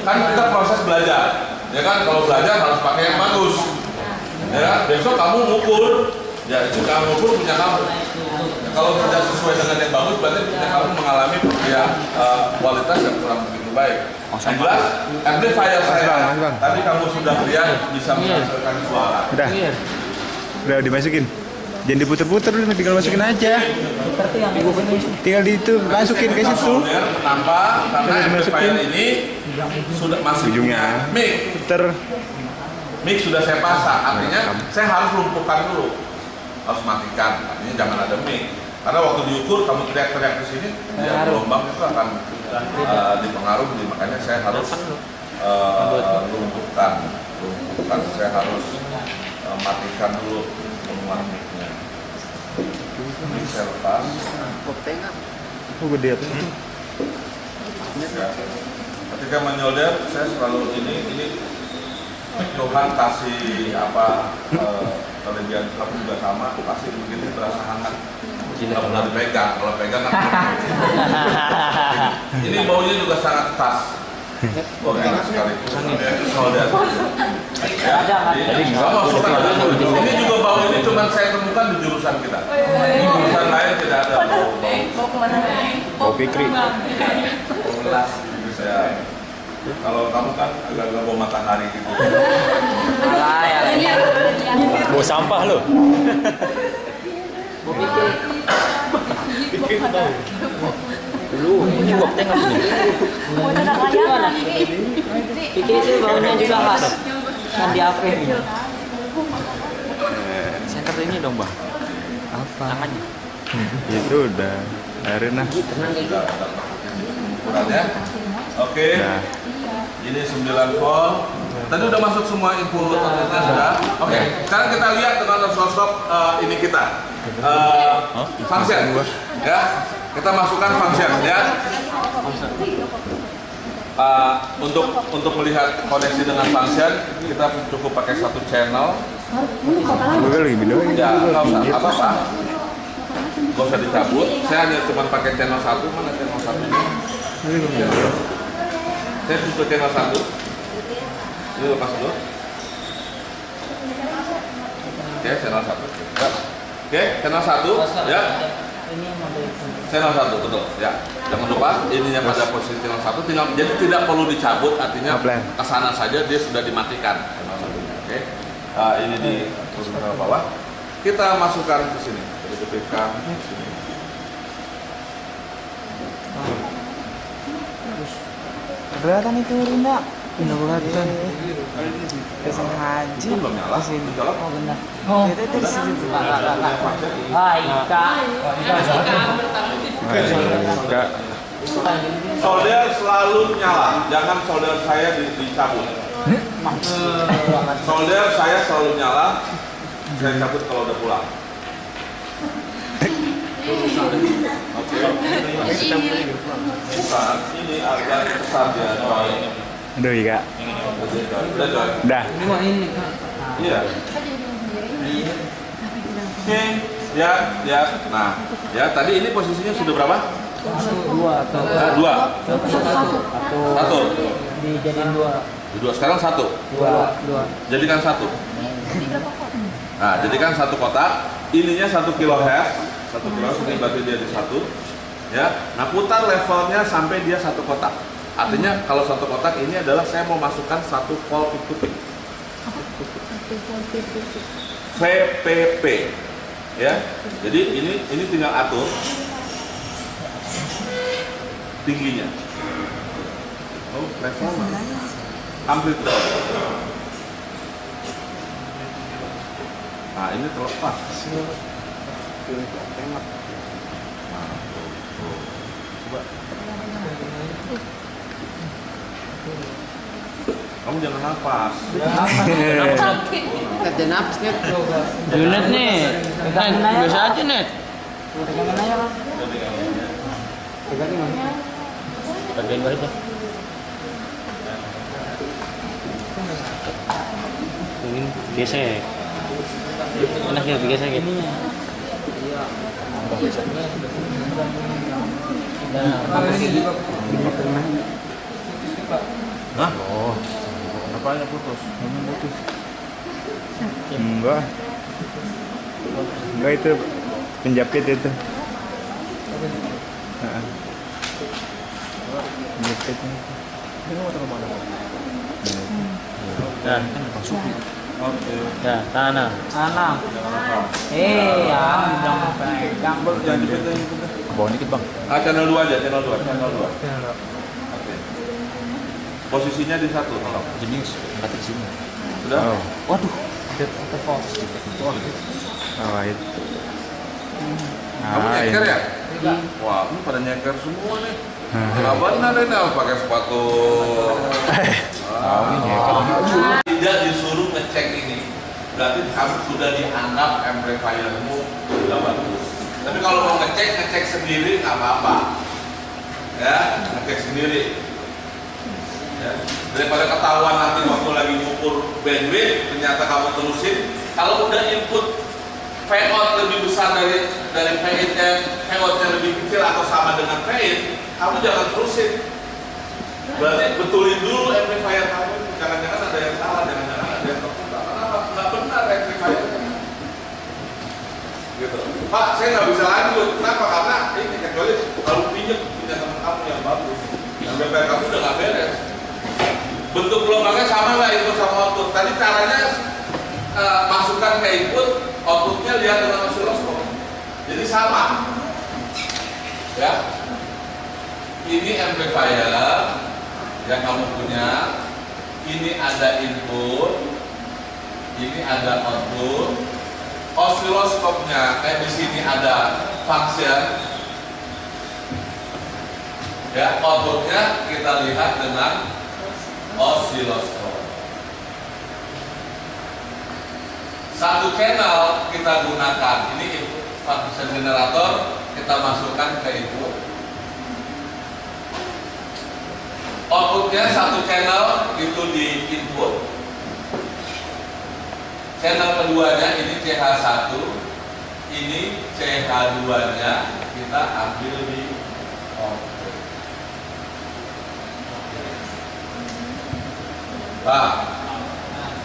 Kan kita proses belajar, ya kan? Kalau belajar harus pakai yang bagus. Ya, besok kamu ngukur, ya itu kamu ngukur punya kamu. Ya, kalau tidak sesuai dengan yang bagus, berarti punya kamu mengalami ya, kualitas yang kurang begitu baik. Yang jelas, amplifier saya tadi kamu sudah lihat bisa menghasilkan suara. Udah dimasukin. Jangan diputer-puter dulu, tinggal masukin aja. Seperti yang ibu ini. Tinggal di itu masukin ke situ. Solder menambah karena amplifier ini sudah masih ujungnya. mic. Puter. Mic sudah saya pasang, artinya saya harus lumpuhkan dulu, harus matikan, artinya jangan ada mic. Karena waktu diukur kamu teriak-teriak di sini, ya gelombang itu akan dipengaruhi, makanya saya harus lumpuhkan. Saya harus matikan dulu pengeluaran mic-nya. Ini saya lepas. Oh gede apa itu? Ya. Ketika menyolder, saya selalu ini Tuhan kasih apa kelebihan kamu juga sama, pasti begini terasa hangat. Tidak pernah dipegang, kalau pegang kan. Ini baunya juga sangat khas. Oh enak sekali. Solder. Ya, jadi kamu masukkan. Ini juga bau ini cuma saya temukan di jurusan kita. Jurusan lain tidak ada bau. Mau kemana? Bau pikri. Saya kalau kamu kan agak-agak bau matahari gitu. Bau sampah lo. Bu pikir Lu ini gua tengok nih. pikir itu baunya juga khas. Kan di apa ini? Senter ini dong bang. Apa? Tangannya. Itu udah. Arena. Ukurannya. Oke. Ini 9 volt. Tadi udah masuk semua input outputnya sudah. Oke. Sekarang kita lihat dengan oscilloscope ini kita. Function. Ya. Kita masukkan function ya. Untuk melihat koneksi dengan function, kita cukup pakai satu channel. Gue lagi videoin. Ya, nggak usah apa-apa. Nggak usah dicabut. Saya hanya cuma pakai channel 1. Mana channel 1-nya? Saya tutup channel 1. Ini lepas dulu. Oke, channel 1. Ya. Oke, channel 1 ya. Ini model Channel 1 betul ya. Jangan lupa ininya pada posisi channel 1 tinggal, jadi tidak perlu dicabut, artinya ke sana saja dia sudah dimatikan channel 1-nya. Oke. Ini di ke bawah. Kita masukkan ke sini. Jadi ketikkan ke sini. Kelihatan itu Rinda. Nggak kelihatan. Kesana haji. Itu belum nyala. Nyala. Oh benar. Oh. Itu di situ. Ah, Ika. Enggak. Solder selalu nyala, jangan solder saya dicabut. Solder saya selalu nyala, saya cabut kalau udah pulang. Oke. Bukan, ini agak besar dia. Aduh iya. Udah, Joy? Udah. Ini mah ini. Iya. Oke, ya. Nah, ya tadi ini posisinya sudah berapa? 2 atau 2. satu. Dijadiin 2. 2. Sekarang 1. 2. Jadikan 1. Nah, jadikan 1 kotak. Ininya 1 kHz, satu cross ini berarti dia di satu. Ya, nah putar levelnya sampai dia satu kotak. Artinya kalau satu kotak ini adalah saya mau masukkan satu volt peak to peak. VPP. Ya, jadi ini tinggal atur tingginya. Oh, level mana? Amplitude. Nah, ini terlepas. Coba. Kamu jangan nafas. Kerja napas nih. Unit nih. Kan biasa aja nih. Bagian bawah itu. Ini gesek. Enak ya digesek gitu. Hah? Oh. Apanya putus? Memang putus. Enggak. Enggak itu penjepit itu. Heeh. Penjepitnya. Nah, Oke. ya, tanah. Anak. Ya, jangan pegang. Jangan dipegang. Ke bawah dikit, Bang. Channel 2 aja, channel 2. Oke. Posisinya di satu, tolong. Jenius, enggak di sini. Sudah? Oh. Waduh, ada false. Oh, itu. Kamu nyeker ya? Wah, ini pada nyeker semua nih. Gak benar ini harus pakai sepatu. Tidak disuruh ngecek ini. Berarti kamu sudah dianggap amplifiermu sudah bagus. Tapi kalau mau ngecek sendiri nggak apa-apa. Ya, ngecek sendiri. Ya. Daripada ketahuan nanti waktu lagi ngukur bandwidth, ternyata kamu terusin. Kalau udah input Vout lebih besar dari Vout-nya lebih kecil atau sama dengan Vin, kamu jangan terusin. Berarti betulin dulu amplifier kamu. Jangan-jangan ada yang salah, jangan-jangan ada yang terputar. Kenapa? Nggak benar amplifier. Gitu. Pak, saya nggak bisa lanjut. Kenapa? Karena ini kecuali kalau pinjam teman kamu yang bagus. Amplifier kamu udah nggak beres. Bentuk gelombangnya sama nggak input sama output? Tadi caranya masukkan ke input, outputnya lihat dengan osiloskop. Jadi sama. Ya. Ini amplifier yang kamu punya. Ini ada input, ini ada output. Osiloskopnya di sini ada function. Ya, outputnya kita lihat dengan osiloskop. Satu channel kita gunakan. Ini function generator kita masukkan ke input. Outputnya satu channel itu di input. Channel keduanya ini CH1, ini CH2-nya kita ambil di output. Nah,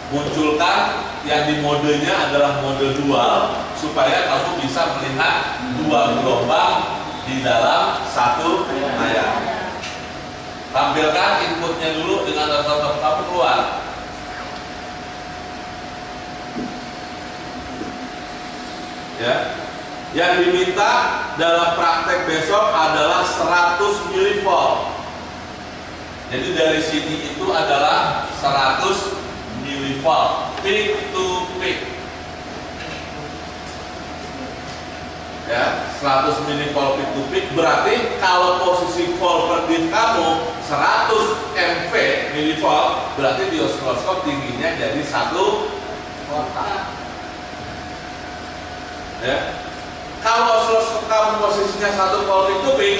munculkan yang di modenya adalah mode dual supaya kamu bisa melihat dua gelombang di dalam satu layar. Tampilkan inputnya dulu dengan laptop kamu keluar. Ya, yang diminta dalam praktek besok adalah 100 milivolt. Jadi dari sini itu adalah 100 milivolt, peak to peak. Ya, 100 milivolt peak to peak berarti kalau posisi volt per diff kamu 100 mV milivolt, berarti di osiloskop tingginya jadi 1 kotak. Ya. Kalau osiloskop kamu posisinya 1 volt peak to peak,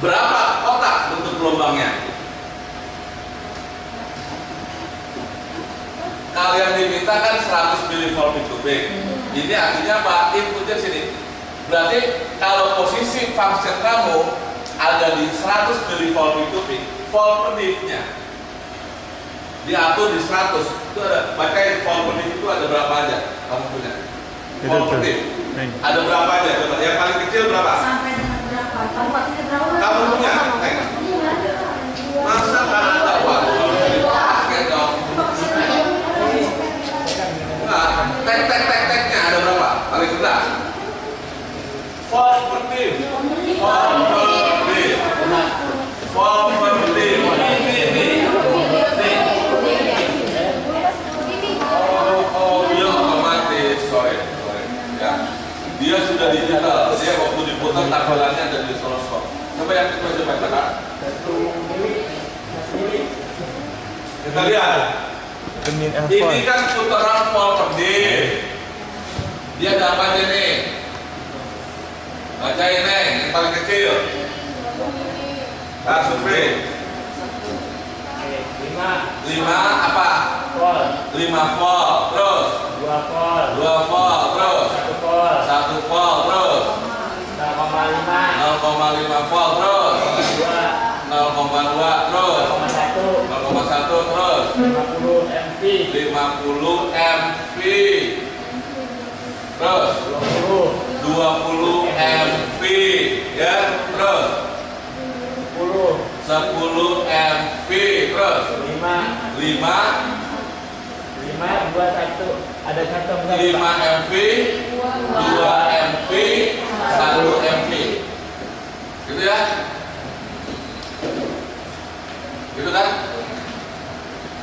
berapa kotak bentuk gelombangnya? Kalian diminta kan 100 milivolt peak to peak. Ini artinya apa? Inputnya sini. Berarti kalau posisi function kamu ada di 100 milivolt peak to peak, volt per diff-nya diatur di 100. Itu ada, bacain volt per diff itu ada berapa aja kamu punya? Volt per diff Ada berapa aja? Coba. Yang paling kecil berapa? Sampai dengan berapa? Kabupatennya berapa? Kamu punya? Masa kan ada waduh kalau bisa dipakai dong. Nah, tek-tek-tek-teknya ada berapa? Paling rendah. Vol per tim. Vol per tim. Vol per tim. Oh, dia otomatis. Sorry. Ya. Dia sudah digital. Dia waktu diputar tampilannya ada di oscilloscope. Coba yang coba tekan. Kita lihat. Ini kan putaran vol per dim. Dia ada apa aja nih? Bacain nih, yang paling kecil. Nah, survei. 5 apa? 5 volt. Terus 2 volt. Terus 1 volt. Terus 0,5 volt. Terus 0,2. Terus 0,1. Terus 50 MV. Terus 20 MV. Ya, terus 10 MV. Terus 5 ada satu 5 MV, 2 MV, 1 MV. Gitu ya? Gitu kan?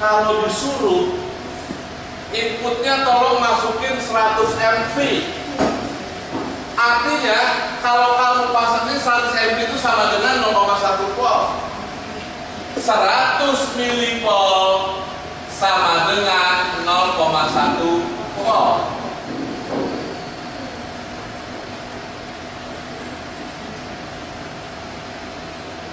Kalau disuruh inputnya tolong masukin 100 MV. Artinya kalau kamu pasangin 100 MV itu sama dengan 0,1 volt. 100 milivolt sama dengan 0,1 volt.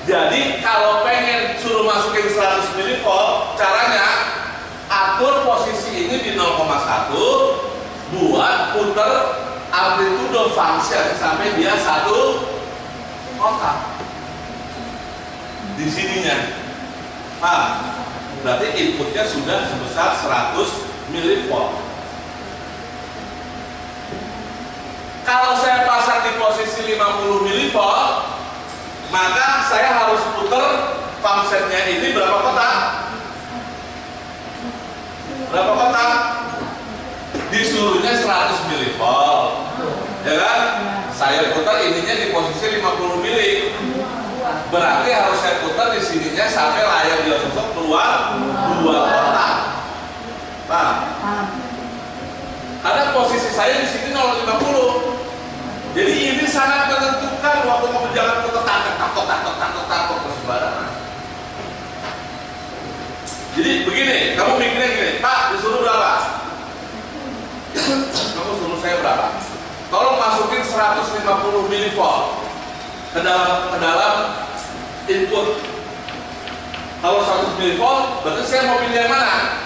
Jadi kalau pengen suruh masukin 100 milivolt, caranya atur posisi ini di 0,1 buat puter amplitude function sampai dia 1 kotak di sininya. Berarti inputnya sudah sebesar 100 milivolt. Kalau saya pasang di posisi 50 milivolt, maka saya harus putar fungsinya ini berapa kotak? Berapa kotak? Disuruhnya 100 milivolt, ya kan? Saya putar ininya di posisi 50 mili. Berarti harus saya putar di sininya sampai layar di oscilloscope keluar 2 kotak. Paham? Karena posisi saya di sini 0,50. Jadi ini sangat menentukan waktu mau berjalan ke kotak sembarangan. Jadi begini, kamu mikirnya gini, Pak disuruh berapa? Kamu suruh saya berapa? Tolong masukin 150 milivolt ke dalam input. Kalau 100 milivolt, berarti saya mau pilih yang mana?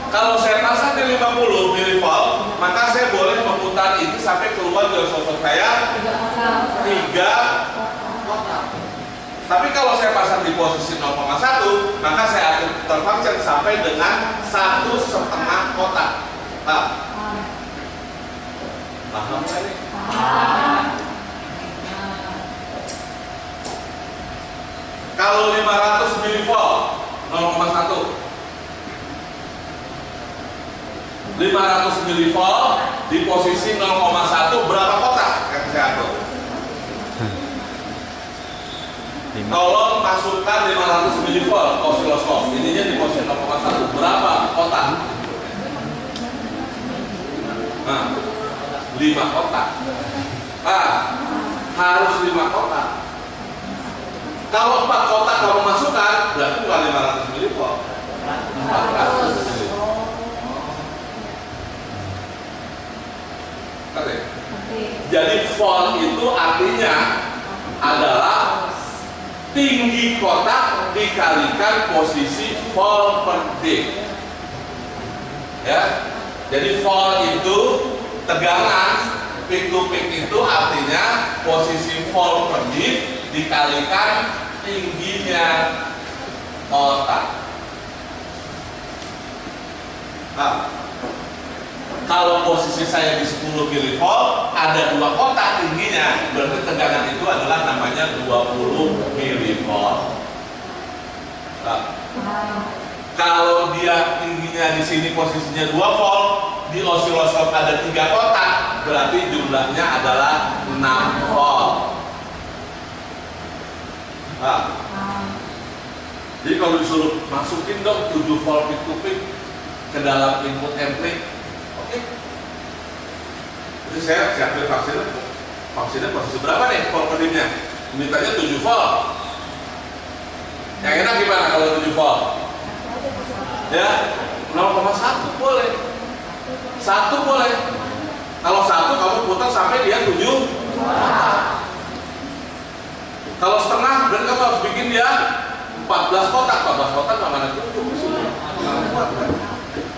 Kalau saya pasang di 50 milivolt, maka saya boleh memutar ini sampai keluar dari oscilloscope saya 3 kotak. Tapi kalau saya pasang di posisi 0,1, maka saya akan putar function sampai dengan 1,5 kotak. Paham? Paham nggak nih? Kalau 500 milivolt 0,1, 500 milivolt di posisi 0,1 berapa kotak yang saya atur? Tolong masukkan 500 milivolt oscilloscope. Ininya di posisi 0,1 berapa kotak? Nah, 5 kotak. Harus 5 kotak. Kalau 4 kotak kamu masukkan, berarti bukan 500 milivolt, 400 milivolt. Jadi volt itu artinya adalah tinggi kotak dikalikan posisi volt per dim. Ya, jadi volt itu tegangan, peak to peak itu artinya posisi volt per dim dikalikan tingginya kotak. Nah, kalau posisi saya di 10 milivolt, ada 2 kotak tingginya, berarti tegangan itu adalah namanya 20 milivolt. Nah, kalau dia tingginya di sini posisinya 2 volt, di osiloskop ada 3 kotak, berarti jumlahnya adalah 6 volt. Nah, jadi kalau disuruh masukin dong 7 volt peak to peak ke dalam input ampli, oke. Jadi saya siapin vaksinnya posisi berapa nih volt kedipnya? Mintanya 7 volt. Yang enak gimana kalau 7 volt? Ya, 0,1 boleh. 1 boleh. Kalau 1 kamu putar sampai dia 7 kotak. Kalau setengah berarti kamu harus bikin dia 14 kotak. 14 kotak nggak mana cukup di sini.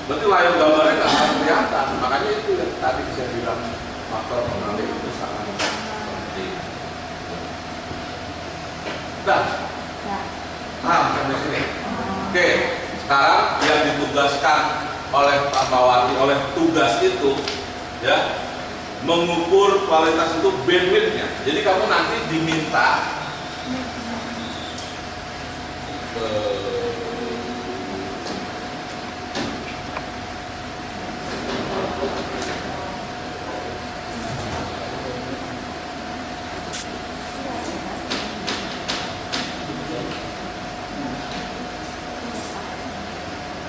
Berarti layar gambarnya nggak akan kelihatan. Makanya itu yang tadi saya bilang faktor pengalih itu sangat penting. Udah. Nah, sampai sini. Oke, sekarang yang ditugaskan oleh Pak Mawati, oleh tugas itu, ya, mengukur kualitas itu bandwidth-nya. Jadi kamu nanti diminta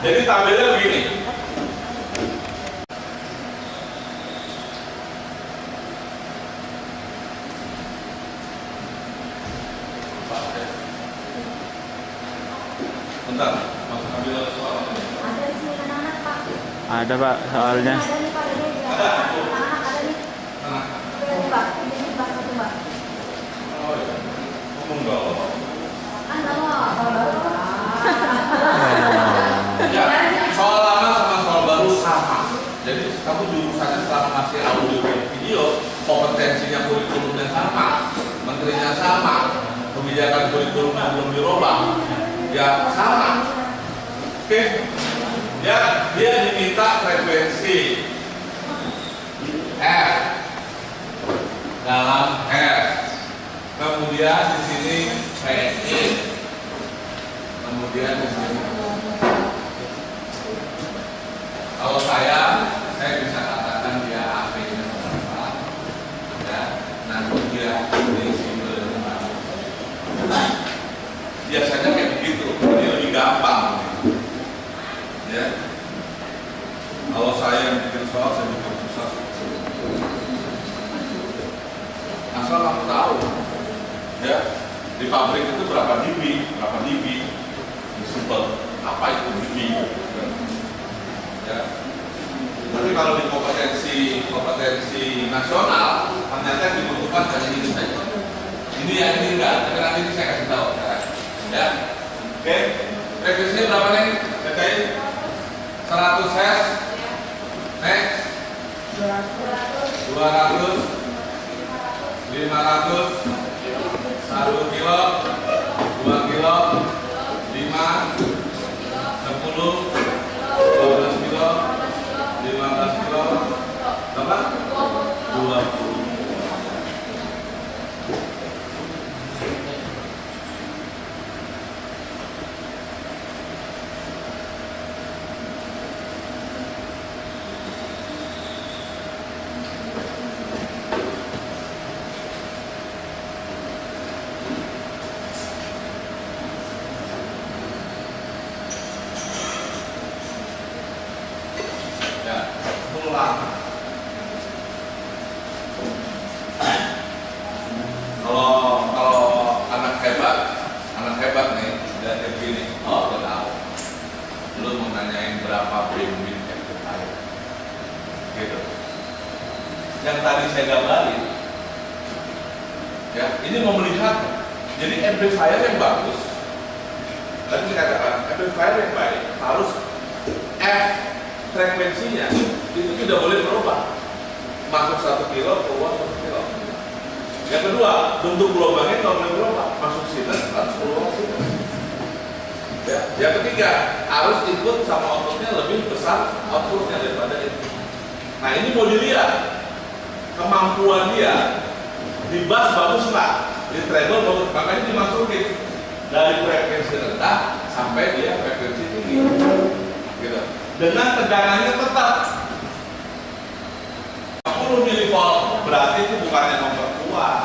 jadi tabelnya begini. Bentar, Mas ambil soal. Ada di sini anak-anak, Pak. Ada Pak soalnya. Ada nih Pak, anak-anak ada nih. Ini Pak, ini Pak satu Pak. Oh iya, ngomong dong. Anda mau kalau baru Ya, soal lama sama soal baru sama. Jadi kamu jurusannya selama masih audio dan video, kompetensinya kurikulumnya sama, menterinya sama, kebijakan kurikulumnya belum dirubah, ya sama. Oke, ya dia diminta frekuensi F dalam F, kemudian di sini PI, kemudian di sini. Kalau saya bisa katakan dia AP-nya berapa, ya, nanti dia desimal berapa. Biasanya kayak begitu, ini lebih gampang, ya. Kalau saya yang bikin soal, saya bikin susah. Asal kamu tahu, ya, di pabrik itu berapa dB, simple, apa itu dB. Ya. Tapi kalau di kompetensi nasional ternyata dibutuhkan hanya ini saja. Ini yang ini enggak, tapi nanti ini saya kasih tahu. Ya, oke. Frekuensinya berapa nih? Bacain. 100 Hz. Next. 200. 500. 1 kilo. 2 kilo. 5. 10. 12 kilo, 15 kilo, berapa? 20. Kalau anak hebat nih, dia kayak gini. Oh, udah tahu. Lu mau nanyain berapa bandwidth amplifier, gitu. Yang tadi saya gambarin, ya, ini mau melihat. Jadi amplifier yang bagus, tadi saya katakan amplifier yang baik harus F frekuensinya itu tidak boleh berubah. Masuk 1 kilo, keluar 1 kilo. Yang kedua, bentuk gelombangnya kalau boleh berubah. Masuk sini, harus keluar sini. Ya. Yang ketiga, harus input sama outputnya lebih besar outputnya daripada input. Nah ini mau dilihat kemampuan dia di bass bagus nggak, di treble bagus, makanya dimasukin dari frekuensi rendah sampai dia frekuensi tinggi, gitu. Dengan tegangannya tetap 40 milivolt, berarti itu bukannya memperkuat.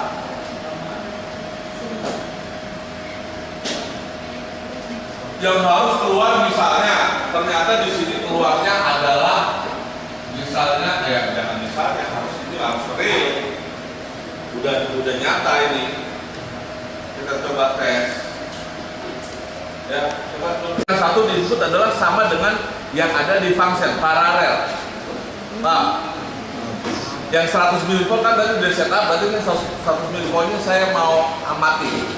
Yang harus keluar misalnya, ternyata di sini keluarnya adalah misalnya, ya jangan misalnya, harus real. Udah nyata ini. Kita coba tes. Ya, coba. Yang satu di input adalah sama dengan yang ada di function paralel. Nah, yang 100 mV kan tadi udah setup, berarti ini 100 mV nya saya mau amati.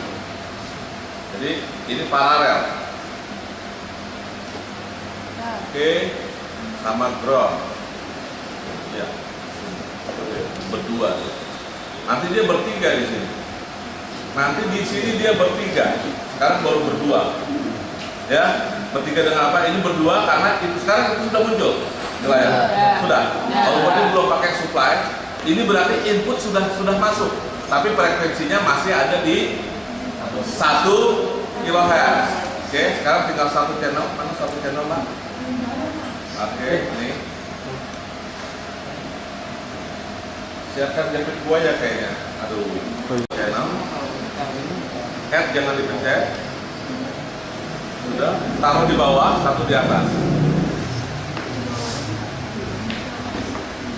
Jadi ini paralel. Oke, sama ground. Ya, berdua. Nanti dia bertiga di sini. Nanti di sini dia bertiga. Sekarang baru berdua. Ya, bertiga dengan apa? Ini berdua karena itu sekarang itu sudah muncul. Jelas ya? Sudah. Kalau berarti belum pakai supply, ini berarti input sudah masuk. Tapi frekuensinya masih ada di 1 kHz. Oke, sekarang tinggal satu channel. Mana satu channel, Pak? Oke, ini. Siapkan jepit buaya kayaknya. Aduh. Channel. Add jangan dipencet. Sudah. Taruh di bawah, satu di atas.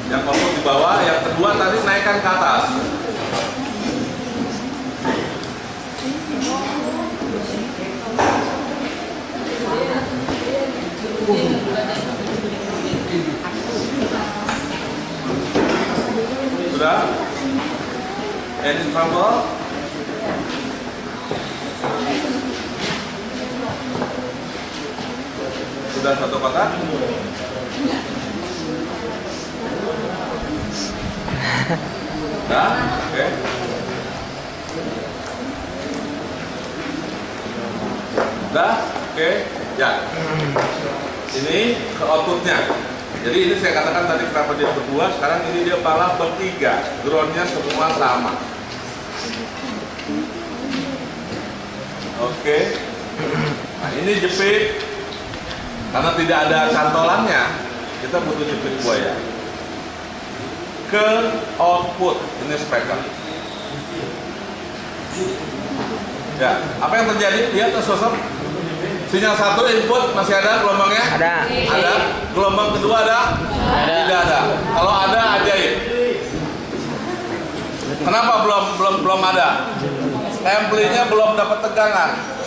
Yang output di bawah, yang kedua tadi naikkan ke atas. Sudah? Edit trouble. Sudah satu kotak? Sudah? Oke. Sudah? Oke. Ya. Ini ke outputnya. Jadi ini saya katakan tadi kenapa dia berdua, sekarang ini dia malah bertiga. Groundnya semua sama. Oke. Nah ini jepit. Karena tidak ada cantolannya, kita butuh jepit buaya. Ke output, ini speaker. Ya, apa yang terjadi? Lihat sosok. Sinyal satu input masih ada gelombangnya? Ada. Ada. Gelombang kedua ada? Tidak ada. Kalau ada ajaib. Kenapa belum ada? Amplinya belum dapat tegangan.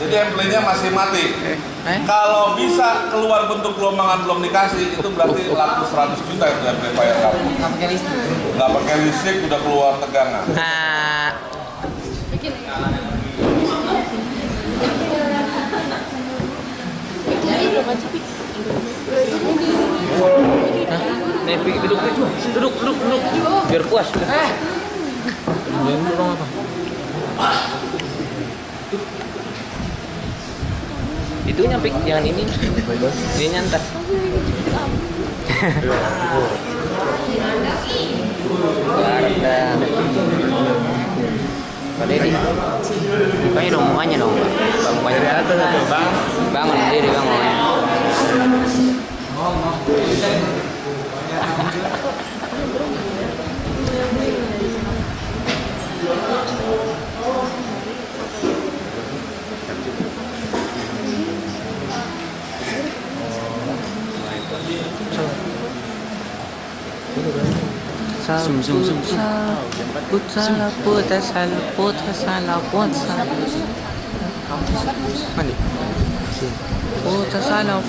Jadi amplinya masih mati. Kalau bisa keluar bentuk gelombangan belum dikasih, itu berarti laku 100 juta itu amplifier kamu. Nggak pakai listrik udah keluar tegangan. Duduk. Biar puas. Itu nyampe jangan ini. Ini nyantar. Pak Dedi, kayaknya dong mukanya dong. Mukanya dari atas atau bang? Bangun Dedi bangun. Sum. Puta salah. Mandi. Puta salah.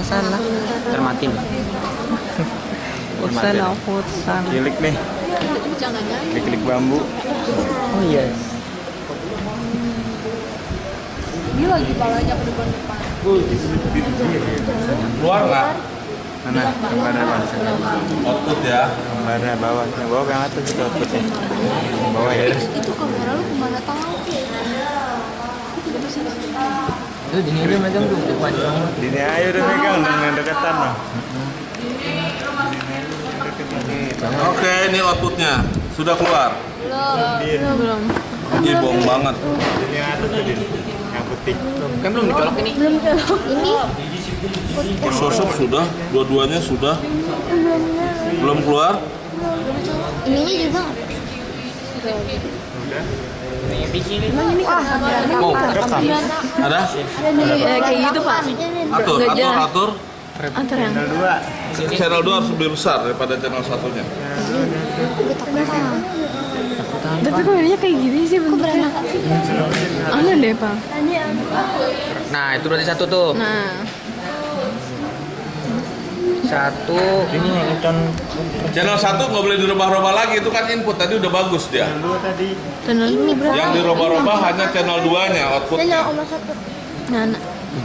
Salah. Termatin. Salah. Kilik nih. Kilik bambu. Oh iya. Dia lagi palanya ke depan. Keluar nggak? Mana? Gambarnya mana? Output ya. Gambarnya bawah. Yang bawah yang atas itu outputnya. Yang bawah ya. Itu kamera lu kemana tahu? Aku tidak bisa lihat. Itu di sini megang tuh depan. Dini ayo udah megang dengan dekatan lah. Oke, ini outputnya sudah keluar. Belum. Ini bohong banget. Dini atas tuh Dini. Yang putih. Kan belum dicolok ini. Belum colok. Ini Sosok sudah, dua-duanya sudah. Belum keluar. ininya juga. Emang ini Oh, Ada? kayak gitu Pak. Atur. Antar yang. Channel 2 harus lebih besar daripada channel satunya. Tapi kok ininya kayak gini sih bentuknya. Aneh deh Pak. Nah, itu berarti satu tuh. Nah. Satu. Ini yang icon. Channel 1 nggak boleh dirubah-rubah lagi, itu kan input tadi udah bagus dia. Channel ini berapa? Yang dirubah-rubah hanya channel 2-nya outputnya. Nah.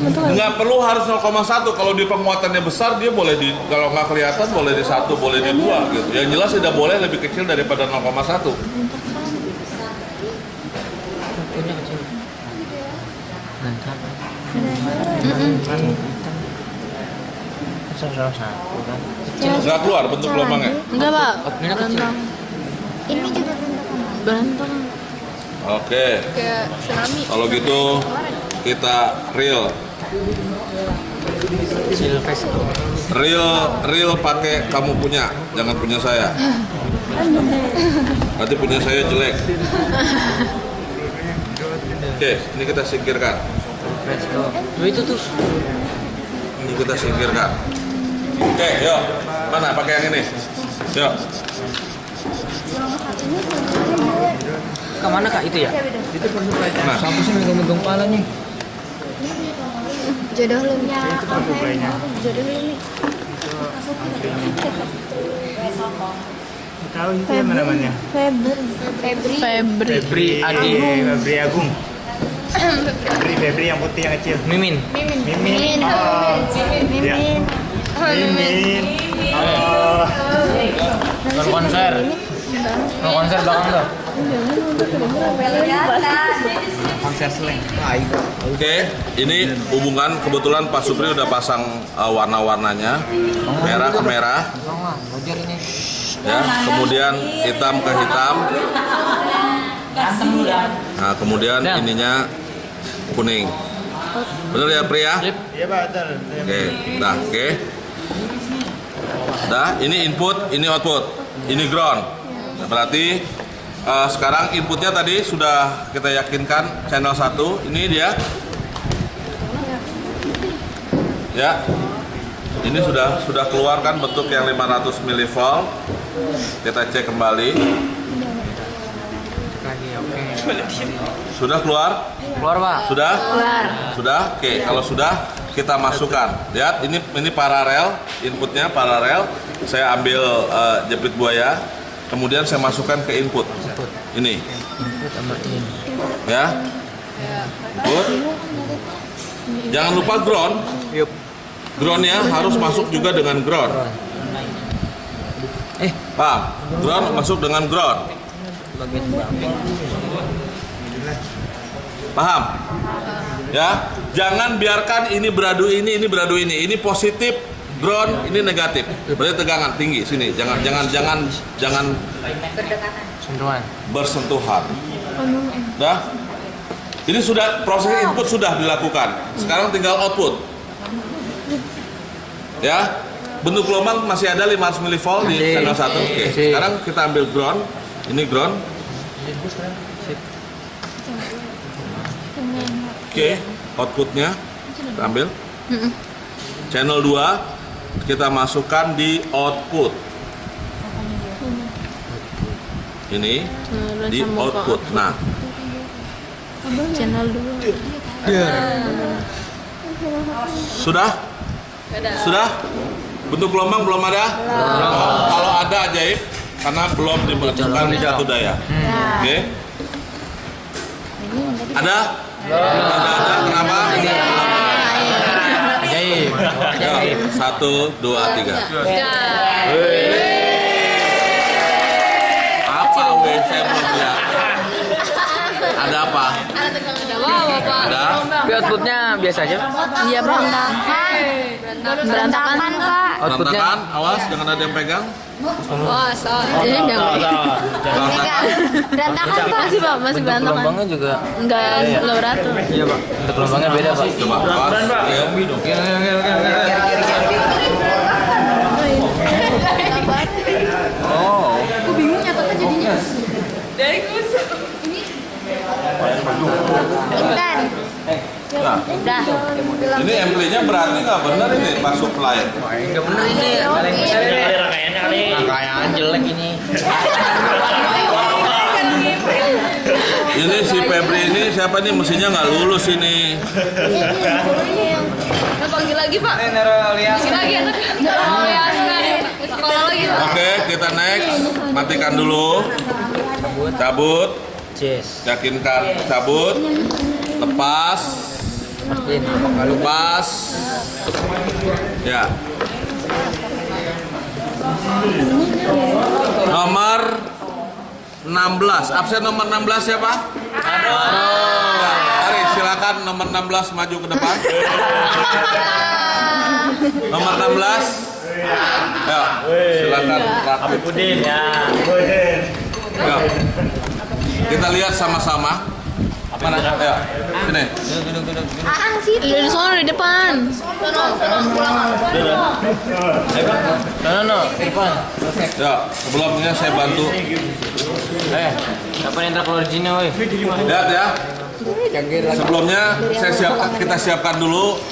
Nggak perlu harus 0,1. Kalau di penguatannya besar dia boleh di, kalau nggak kelihatan boleh di 1, boleh di 2 gitu. Yang jelas tidak boleh lebih kecil daripada 0,1. Punya kecil. Satu kan. Nggak keluar bentuk gelombangnya. Enggak Pak. Outputnya kecil. Ini juga berantem. Oke. Kayak tsunami. Kalau gitu kita real pakai kamu punya, jangan punya saya. Nanti punya saya jelek. Oke, ini kita singkirkan. Itu tuh. Ini kita singkirkan. Oke, yuk. Mana pakai yang ini? Yuk. Kemana Kak itu ya? Itu Nah, siapa sih megang-megang palanya? Jodoh lu nya. Jodoh ini. Tahu itu yang namanya? Febri Adi. Febri Agung. Febri yang putih yang kecil. Mimin. Mimin. Oh. Ya. Mimin. Oh. Konser. Konser belakang tuh. Konser slang. oke. Ini hubungan kebetulan Pak Supri udah pasang warna-warnanya, merah ke merah, Roger ini. ya. Kemudian hitam ke hitam. Nah, kemudian ininya kuning. Bener ya, Pri ya? Iya Pak, betul. Oke, dah, oke. Dah, ini input, ini output, ini ground. Nah, berarti sekarang inputnya tadi sudah kita yakinkan channel 1, ini dia. Ya. Ini sudah keluar kan bentuk yang 500 mV. Kita cek kembali. Lagi oke. Sudah keluar? Keluar Pak. Sudah? Sudah? Oke, kalau sudah kita masukkan. Lihat, ini paralel, inputnya paralel. Saya ambil jepit buaya, kemudian saya masukkan ke input. Ini. Input sama in. Ya. Input. Jangan lupa ground. Yup. Groundnya harus masuk juga dengan ground. Paham? Ground masuk dengan ground. Bagian belakang. Paham? Ya, jangan biarkan ini beradu ini beradu ini. Ini positif, ground, ini negatif. Berarti tegangan tinggi sini. Jangan Sentuhan. bersentuhan. Dah? Ini sudah proses input sudah dilakukan. Sekarang tinggal output. Ya. Bentuk gelombang masih ada 500 mV di channel 1. Oke. Sekarang kita ambil ground. Ini ground. Oke, outputnya kita ambil. Channel 2 kita masukkan di output. Ini di output. Nah, channel 2. sudah? Sudah? Bentuk gelombang belum ada? Kalau ada ajaib, karena belum dimasukkan di satu daya. Oke? Ada? Ada. Kenapa? Ajaib. Ya, 1, 2, 3. Apa WC belum ya? Ada apa? Ada bawa Pak. Ada. Tapi outputnya biasa aja. Iya berantakan. Berantakan Pak. Outputnya Berantakan, awas jangan ada yang pegang. Wah, ini jangan. Berantakan. Berantakan Pak sih Pak, masih berantakan. gelombangnya juga. Enggak beratur. Iya pak. Untuk gelombangnya beda pak. Coba, awas. Oh. Aku bingung nyatetnya jadinya. Dari kusuk. Ini. Intan. Nah, Udah. ini amplinya berarti nggak benar ini pas supply. Enggak benar ini. Rangkaian jelek ini. Ini si Febri ini siapa nih mesinnya nggak lulus ini. Kita panggil lagi Pak. Panggil lagi ya. Sekolah lagi Pak. Oke, kita next. Matikan dulu. Cabut. Cheers. Yakinkan cabut. Lepas. Lepas. Ya. Nomor 16. Absen nomor 16 siapa? Mari silakan nomor 16 maju ke depan. Nomor 16. Ya, silakan. Pudin ya. Ya. Kita lihat sama-sama. Mana? Ya, sini. Aang sih. Di sana di depan. No, depan. Ya, sebelumnya saya bantu. Siapa yang entar keluar sini, woi? Lihat ya. Sebelumnya kita siapkan dulu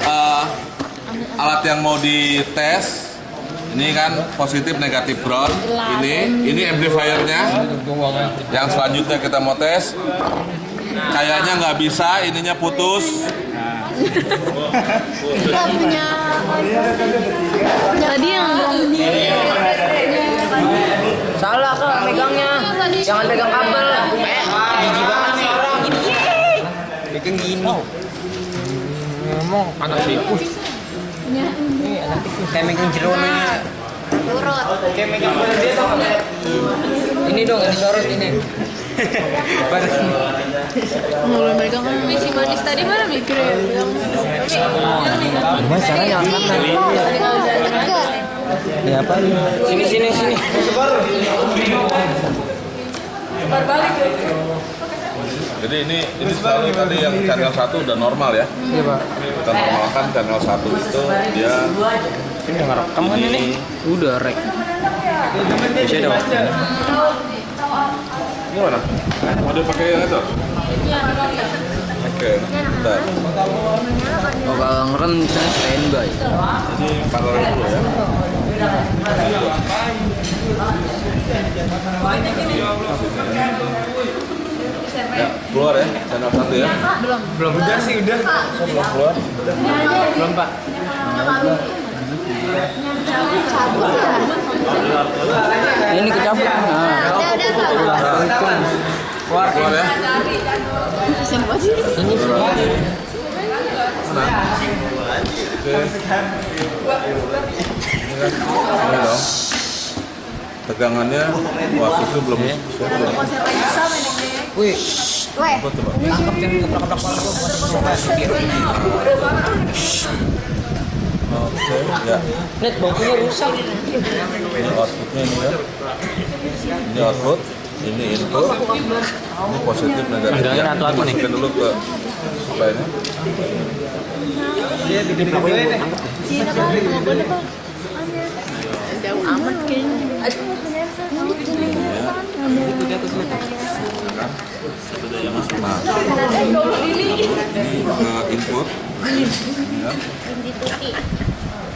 alat yang mau dites. Ini kan positif negatif ground. Ini amplifiernya. Yang selanjutnya kita mau tes. Kayaknya nggak bisa, ininya putus. Kita punya. Tadi yang Salah kok megangnya. Jangan pegang kabel. Jijik banget sih. Bikin gini. Ngomong anak tikus. Ini anak tikus. Kayak megang jeronya. turut. Kayak megang bola dia dong. Ini dong, ini sorot ini. Mulai mereka kan si manis tadi mana mikir ya bilang. Gimana caranya angkat? Ya apa? Sini. Jadi ini selalu tadi yang channel 1 udah normal ya. Iya, Pak. Kita normalkan channel 1 itu dia Ini udah ngerekam kan ini? Udah rek. Bisa dong. ini mana? Mau dipakai yang itu? Oke, bentar. Oh, kalau ngerem misalnya standby. Ini paralel dulu ya. Ya, keluar ya, channel 1 ya. Belum udah sih udah. Belum keluar. Belum, Pak. Ini kecabut. Keluar Keluar ya. Ini semua. Mana? Oke. Ini dong. Tegangannya, wah itu belum. Wih, Apa tuh, Pak? tangkap yang keplak-keplak kepala gua buat supir. Oke, ya. Net bangkunya rusak. Ini outputnya ini ya. Ini output, ini input, ini positif negatif. Pegangin Ya, atu-atu nih. masukin dulu ke supply-nya. Dia bikin pelakunya ini. Jauh amat kayaknya. Nah, ini input. Ya.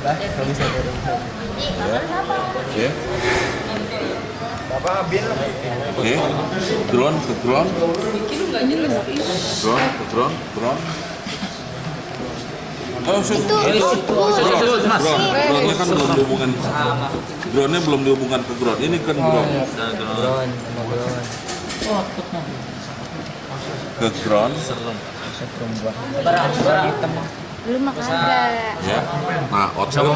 Ya. Oke. Oke. Drone ke drone. Drone. Oh, drone-nya kan belum dihubungkan. Drone-nya belum dihubungkan ke drone. Ini kan drone. Ke drone. Belum makan ada. Ya. Nah, output satu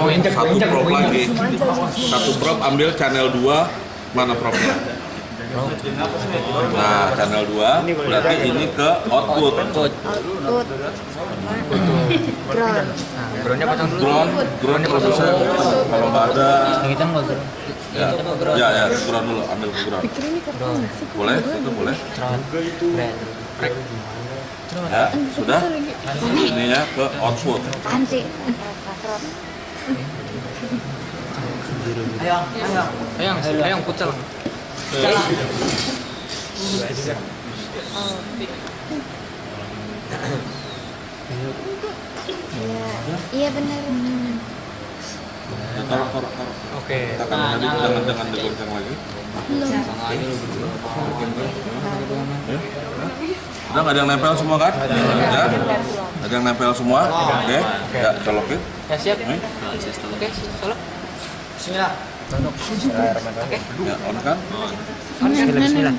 probe lagi. Satu probe ambil channel 2, mana probe-nya? Nah, channel 2 berarti ini ke output. Output. Ground. Groundnya pasang dulu. Ground produsen. Kalau nggak ada, Yang hitam nggak ground? ya, ground dulu, ambil ke ground. Boleh, itu boleh. Ya, sudah. Ininya ke output. Apaan sih? Ayo, pucal. Iya benar. Taruh. Oke. Tekan tadi, jangan digoncang lagi. Udah nggak ada yang nempel semua kan? Ya, ada yang nempel semua. Oke, ya colokin. Ya siap. Nih. Oke, colok. Bismillah. Oke. Ya, on kan? Bismillah.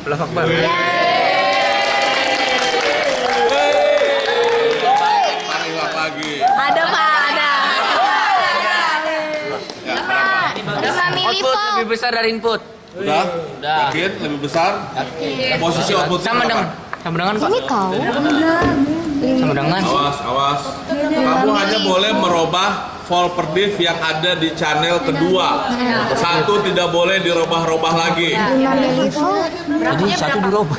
Allahu Akbar. Tarik lagi. Ada Pak, ada. Ya, berapa? 5 mili Output volt. lebih besar dari input. Udah? Yakin? Lebih besar? Posisi output Sama dengan Pak. Ini kau. Sama dengan. Awas. Kamu hanya boleh merubah volt per div yang ada di channel kedua. Satu tidak boleh dirubah-rubah lagi. 5 mili volt. Jadi satu dirubah.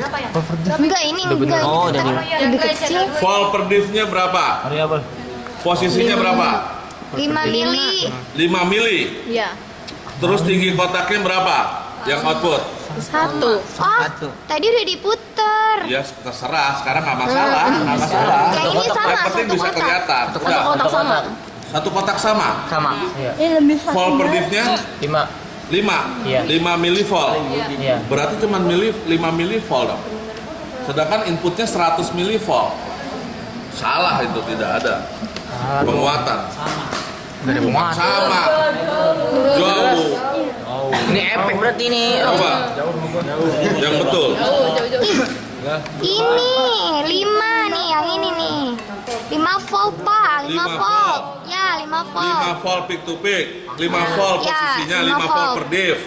Enggak, ini enggak. Oh, Ini jadi. lebih kecil. Volt per divnya berapa? Variabel. Posisinya berapa? 5 mili. 5 mili. Iya. Terus tinggi kotaknya berapa? Yang output? 1. Oh, tadi udah diputer. Ya terserah, sekarang nggak masalah. Yang ini sama, Yang penting satu bisa kotak. kelihatan. Udah. sama. Satu kotak sama. Sama. Volt per divnya 5. 5. Iya. 5 milivolt. Iya. Berarti cuma 5 milivolt dong. Sedangkan inputnya 100 milivolt. Salah itu, tidak ada penguatan. Gak ada penguatan. Sama. Jauh. Ini efek berarti ini. Apa? Yang betul. Ini 5 nih, yang ini nih. 5 volt Pak, 5 5 volt. volt. Ya, 5 volt. 5 volt peak to peak. 5 volt Ya, posisinya, 5 5 volt per div.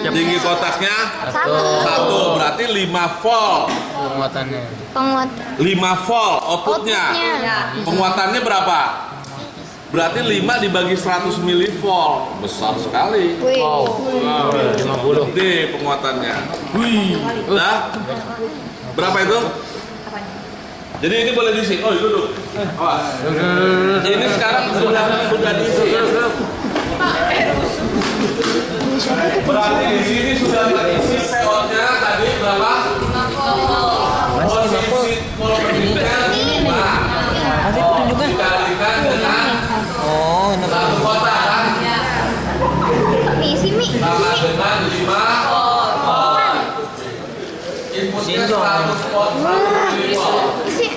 Tinggi kotaknya 1. Berarti 5 volt. Penguatannya. Penguatan. 5 volt outputnya. Penguatannya berapa? Berarti 5 dibagi 100 milivolt. Besar sekali. Wih. 50. Gede penguatannya. Wih. Udah? Berapa itu? Jadi ini boleh diisi. Oh, duduk. Awas. Ini sekarang sudah diisi. Berarti di sini sudah diisi PO-nya tadi berapa? Posisi volt per divnya 5. Dikalikan dengan Oh, ini satu kotak kan? Nih, sini. Sama dengan 5 volt. Inputnya 100 volt, 100 milivolt. Isi.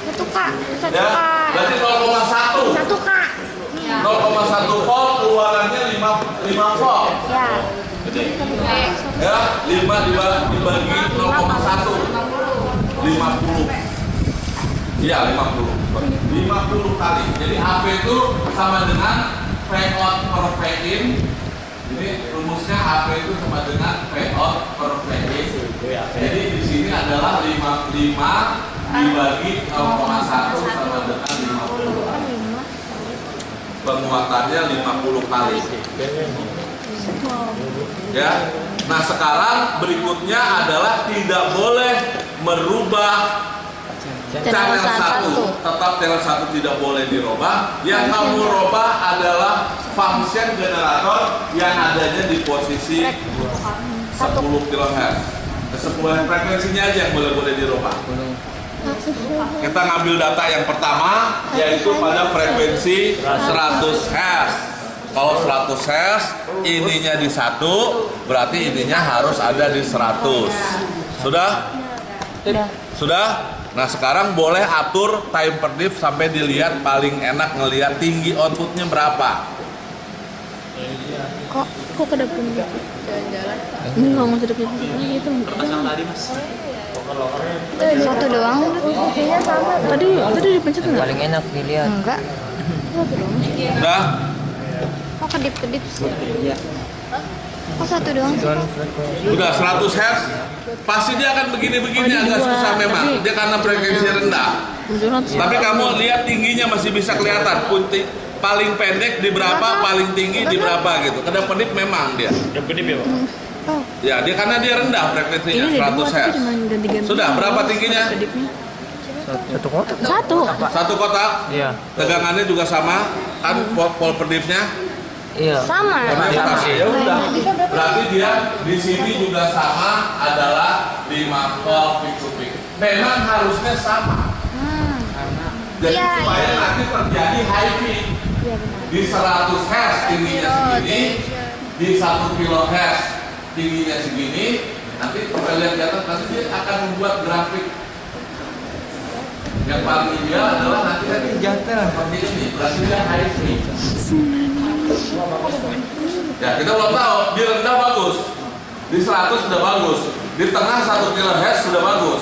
1 Kak. 1 Ya, Kak. berarti 0,1. 1 Kak. 0,1 volt keluarannya 5 volt. Ya. Ya, 5 dibagi 0,1. 50. Iya, 50. 50 kali. Jadi AP itu sama dengan V out per V in. Ini rumusnya AP itu sama dengan V out per V in. Jadi di sini adalah 5 dibagi 0,1 sama dengan 50. Penguatannya 50 kali. Ya. Nah, sekarang berikutnya adalah tidak boleh merubah channel 1. Tetap channel 1 tidak boleh dirubah. Yang kamu robah adalah function generator yang adanya di posisi 10 kHz. 10 frekuensinya aja yang boleh dirubah. Kita ngambil data yang pertama, yaitu pada frekuensi 100 Hz. Kalau 100 Hz, ininya di 1, berarti ininya harus ada di 100. Sudah? Sudah? Nah, sekarang boleh atur time per div sampai dilihat paling enak ngelihat tinggi outputnya berapa. Kok ke depan gitu? Jalan-jalan. Enggak mau ke depan gitu. Satu doang. Kayaknya sama. Tadi dipencet enggak? paling enak dilihat. Enggak. Udah? Kok kedip-kedip sih? Oh, satu doang sih. Udah 100 Hz, pasti dia akan begini-begini agak susah memang. Dia karena frekuensi rendah. Tapi kamu lihat tingginya masih bisa kelihatan. Paling pendek di berapa, paling tinggi di berapa gitu. Kedap-kedip memang dia. Kedap-kedip ya, Pak? Oh, Ya, dia karena dia rendah frekuensinya 100 Hz. Sudah, berapa tingginya? Satu kotak. Satu kotak. Iya. Tegangannya juga sama kan pol predipnya. Iya. sama. Ya udah. Berarti dia di sini juga sama adalah 5 volt peak to peak. Memang harusnya sama. Jadi Iya, supaya iya. nanti terjadi high peak. Iya benar. Di 100 Hz tingginya segini, di 1 kHz tingginya segini, nanti kita lihat di atas, nanti dia akan membuat grafik. Yang paling ideal adalah nanti seperti ini, berarti dia high peak. Ya, kita belum tahu, di rendah bagus, di 100 sudah bagus, di tengah 1 kHz sudah bagus.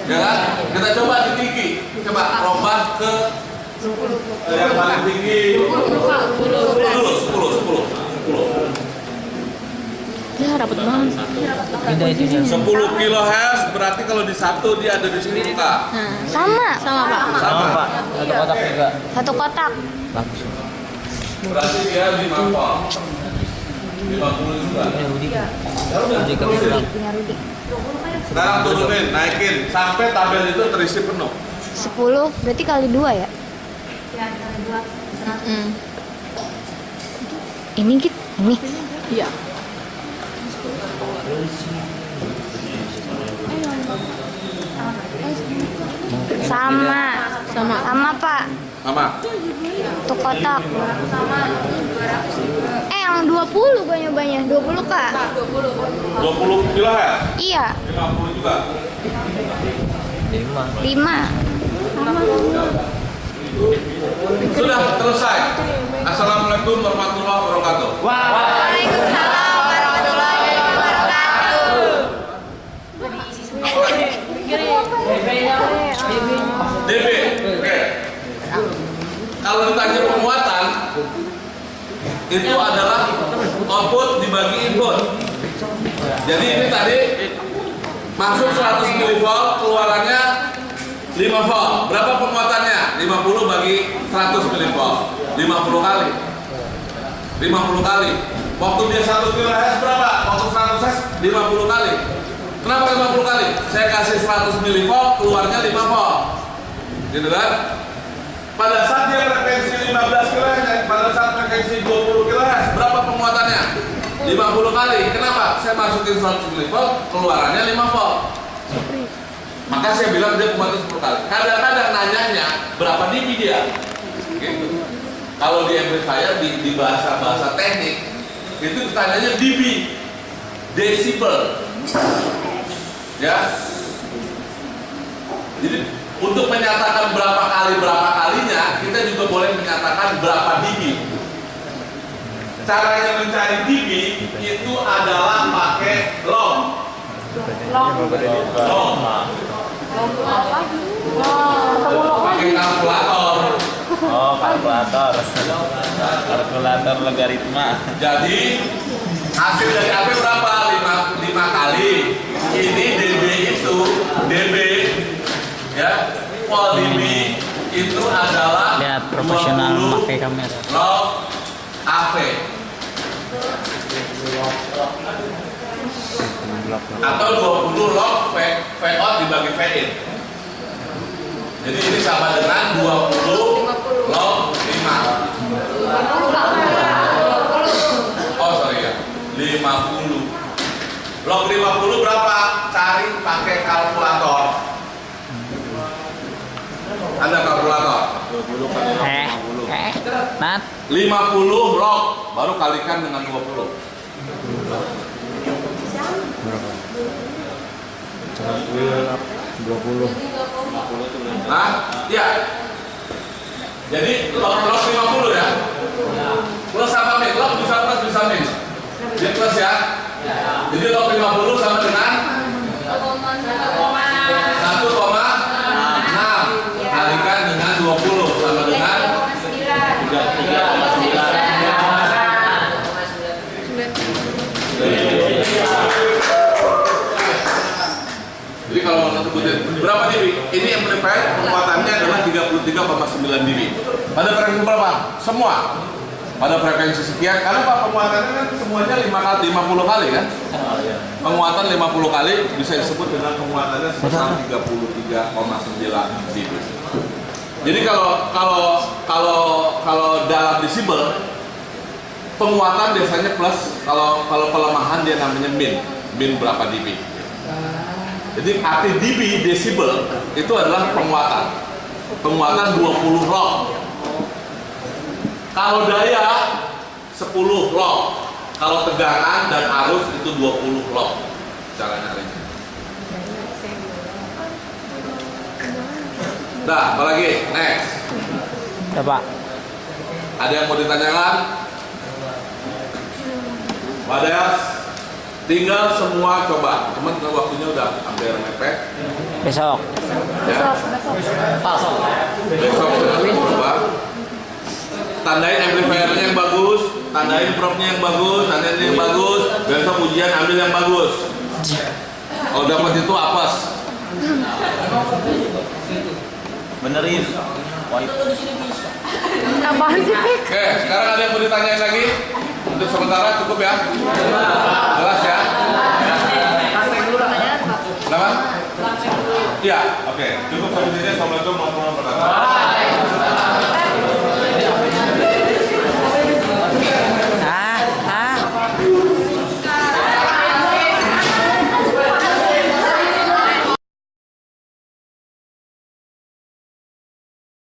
Ya kan? Kita coba di tinggi, coba rombak ke yang paling tinggi 10. Ya, rapat banget. Beda itu ya. 10 kHz berarti kalau di 1 dia ada di 10K. Sama Pak. Sama. Pak. Satu kotak juga. Satu kotak. Bagus. Berarti dia 5 volt. 50 juga. Uji kami bilang. Sekarang turunin, naikin sampai tabel itu terisi penuh. 10 berarti kali 2 ya? Ini gitu, ini. Iya. Sama Pak. Sama. Satu kotak. Yang 20 gue nyobanya, 20 Kak. 20 kHz. Iya, 50 juga. 5. Sudah selesai. Assalamualaikum warahmatullahi wabarakatuh. Waalaikumsalam warahmatullahi wabarakatuh. DB. Oke. Kalau ditanya penguatan, itu adalah output dibagi input. Jadi ini tadi masuk 100 mV, keluarannya 5 volt. Berapa penguatannya? 50 bagi 100 mV. 50 kali. 50 kali. Waktu dia 1 kHz berapa? Waktu 100 Hz 50 kali. Kenapa 50 kali? Saya kasih 100 mV, keluarnya 5 volt. Gitu kan? Pada saat dia frekuensi 15 kHz, pada saat frekuensi 20 kHz, berapa penguatannya? 50 kali. Kenapa? Saya masukin 100 mV, keluarannya 5 volt. Maka saya bilang dia penguatan 10 kali. Kadang-kadang nanyanya berapa dB dia? Gitu. Kalau di amplifier di bahasa teknik itu ditanyanya dB, desibel. Ya. Jadi untuk menyatakan berapa kalinya, kita juga boleh menyatakan berapa dB. Caranya mencari dB itu adalah pakai log. Pakai kalkulator. Oh, kalkulator. Kalkulator logaritma. Jadi hasil dari AP berapa? 5 kali. Ini dB itu dB ya. Volt dB itu adalah Lihat profesional 20 pakai kamera. log AP. Atau 20 log V out dibagi V in. Jadi ini sama dengan 20 log 5. Oh sorry ya, 50. Log 50 berapa? Cari pakai kalkulator. Ada kalkulator. 20 kali 50. Nat. 50 log baru kalikan dengan 20. Berapa? 20. Hah? Ya. Jadi log 50 ya. Plus sama min, log bisa plus bisa min. Dia plus ya. Jadi log 50 sama dengan 1,6 kalikan dengan 20 sama dengan 3,9. 23,9 dB. Pada frekuensi berapa? Semua. Pada frekuensi sekian, karena Pak penguatannya kan semuanya 50 kali kan? Penguatan 50 kali bisa disebut dengan penguatannya sebesar 33,9 dB. Jadi kalau dalam desibel penguatan biasanya plus, kalau pelemahan dia namanya min berapa dB. Jadi arti dB desibel itu adalah penguatan 20 log. Kalau daya 10 log, kalau tegangan dan arus itu 20 log. Cara nyarinya. Nah, apa lagi? Next. Ya, Pak. Ada yang mau ditanyakan? Wadas, tinggal semua coba. Cuman waktunya udah hampir mepet. Besok. Ya. Besok coba. Tandain amplifiernya yang bagus, tandain propnya yang bagus, tandain yang bagus. Besok ujian ambil yang bagus. Kalau dapat itu apes. Benerin. Apaan sih, Pik? Oke, sekarang ada yang mau ditanyain lagi? Untuk sementara cukup ya? Jelas ya? Praktek dulu pertanyaan, Pak. Kenapa? Iya, oke. Cukup sampai sini. Assalamualaikum warahmatullahi wabarakatuh.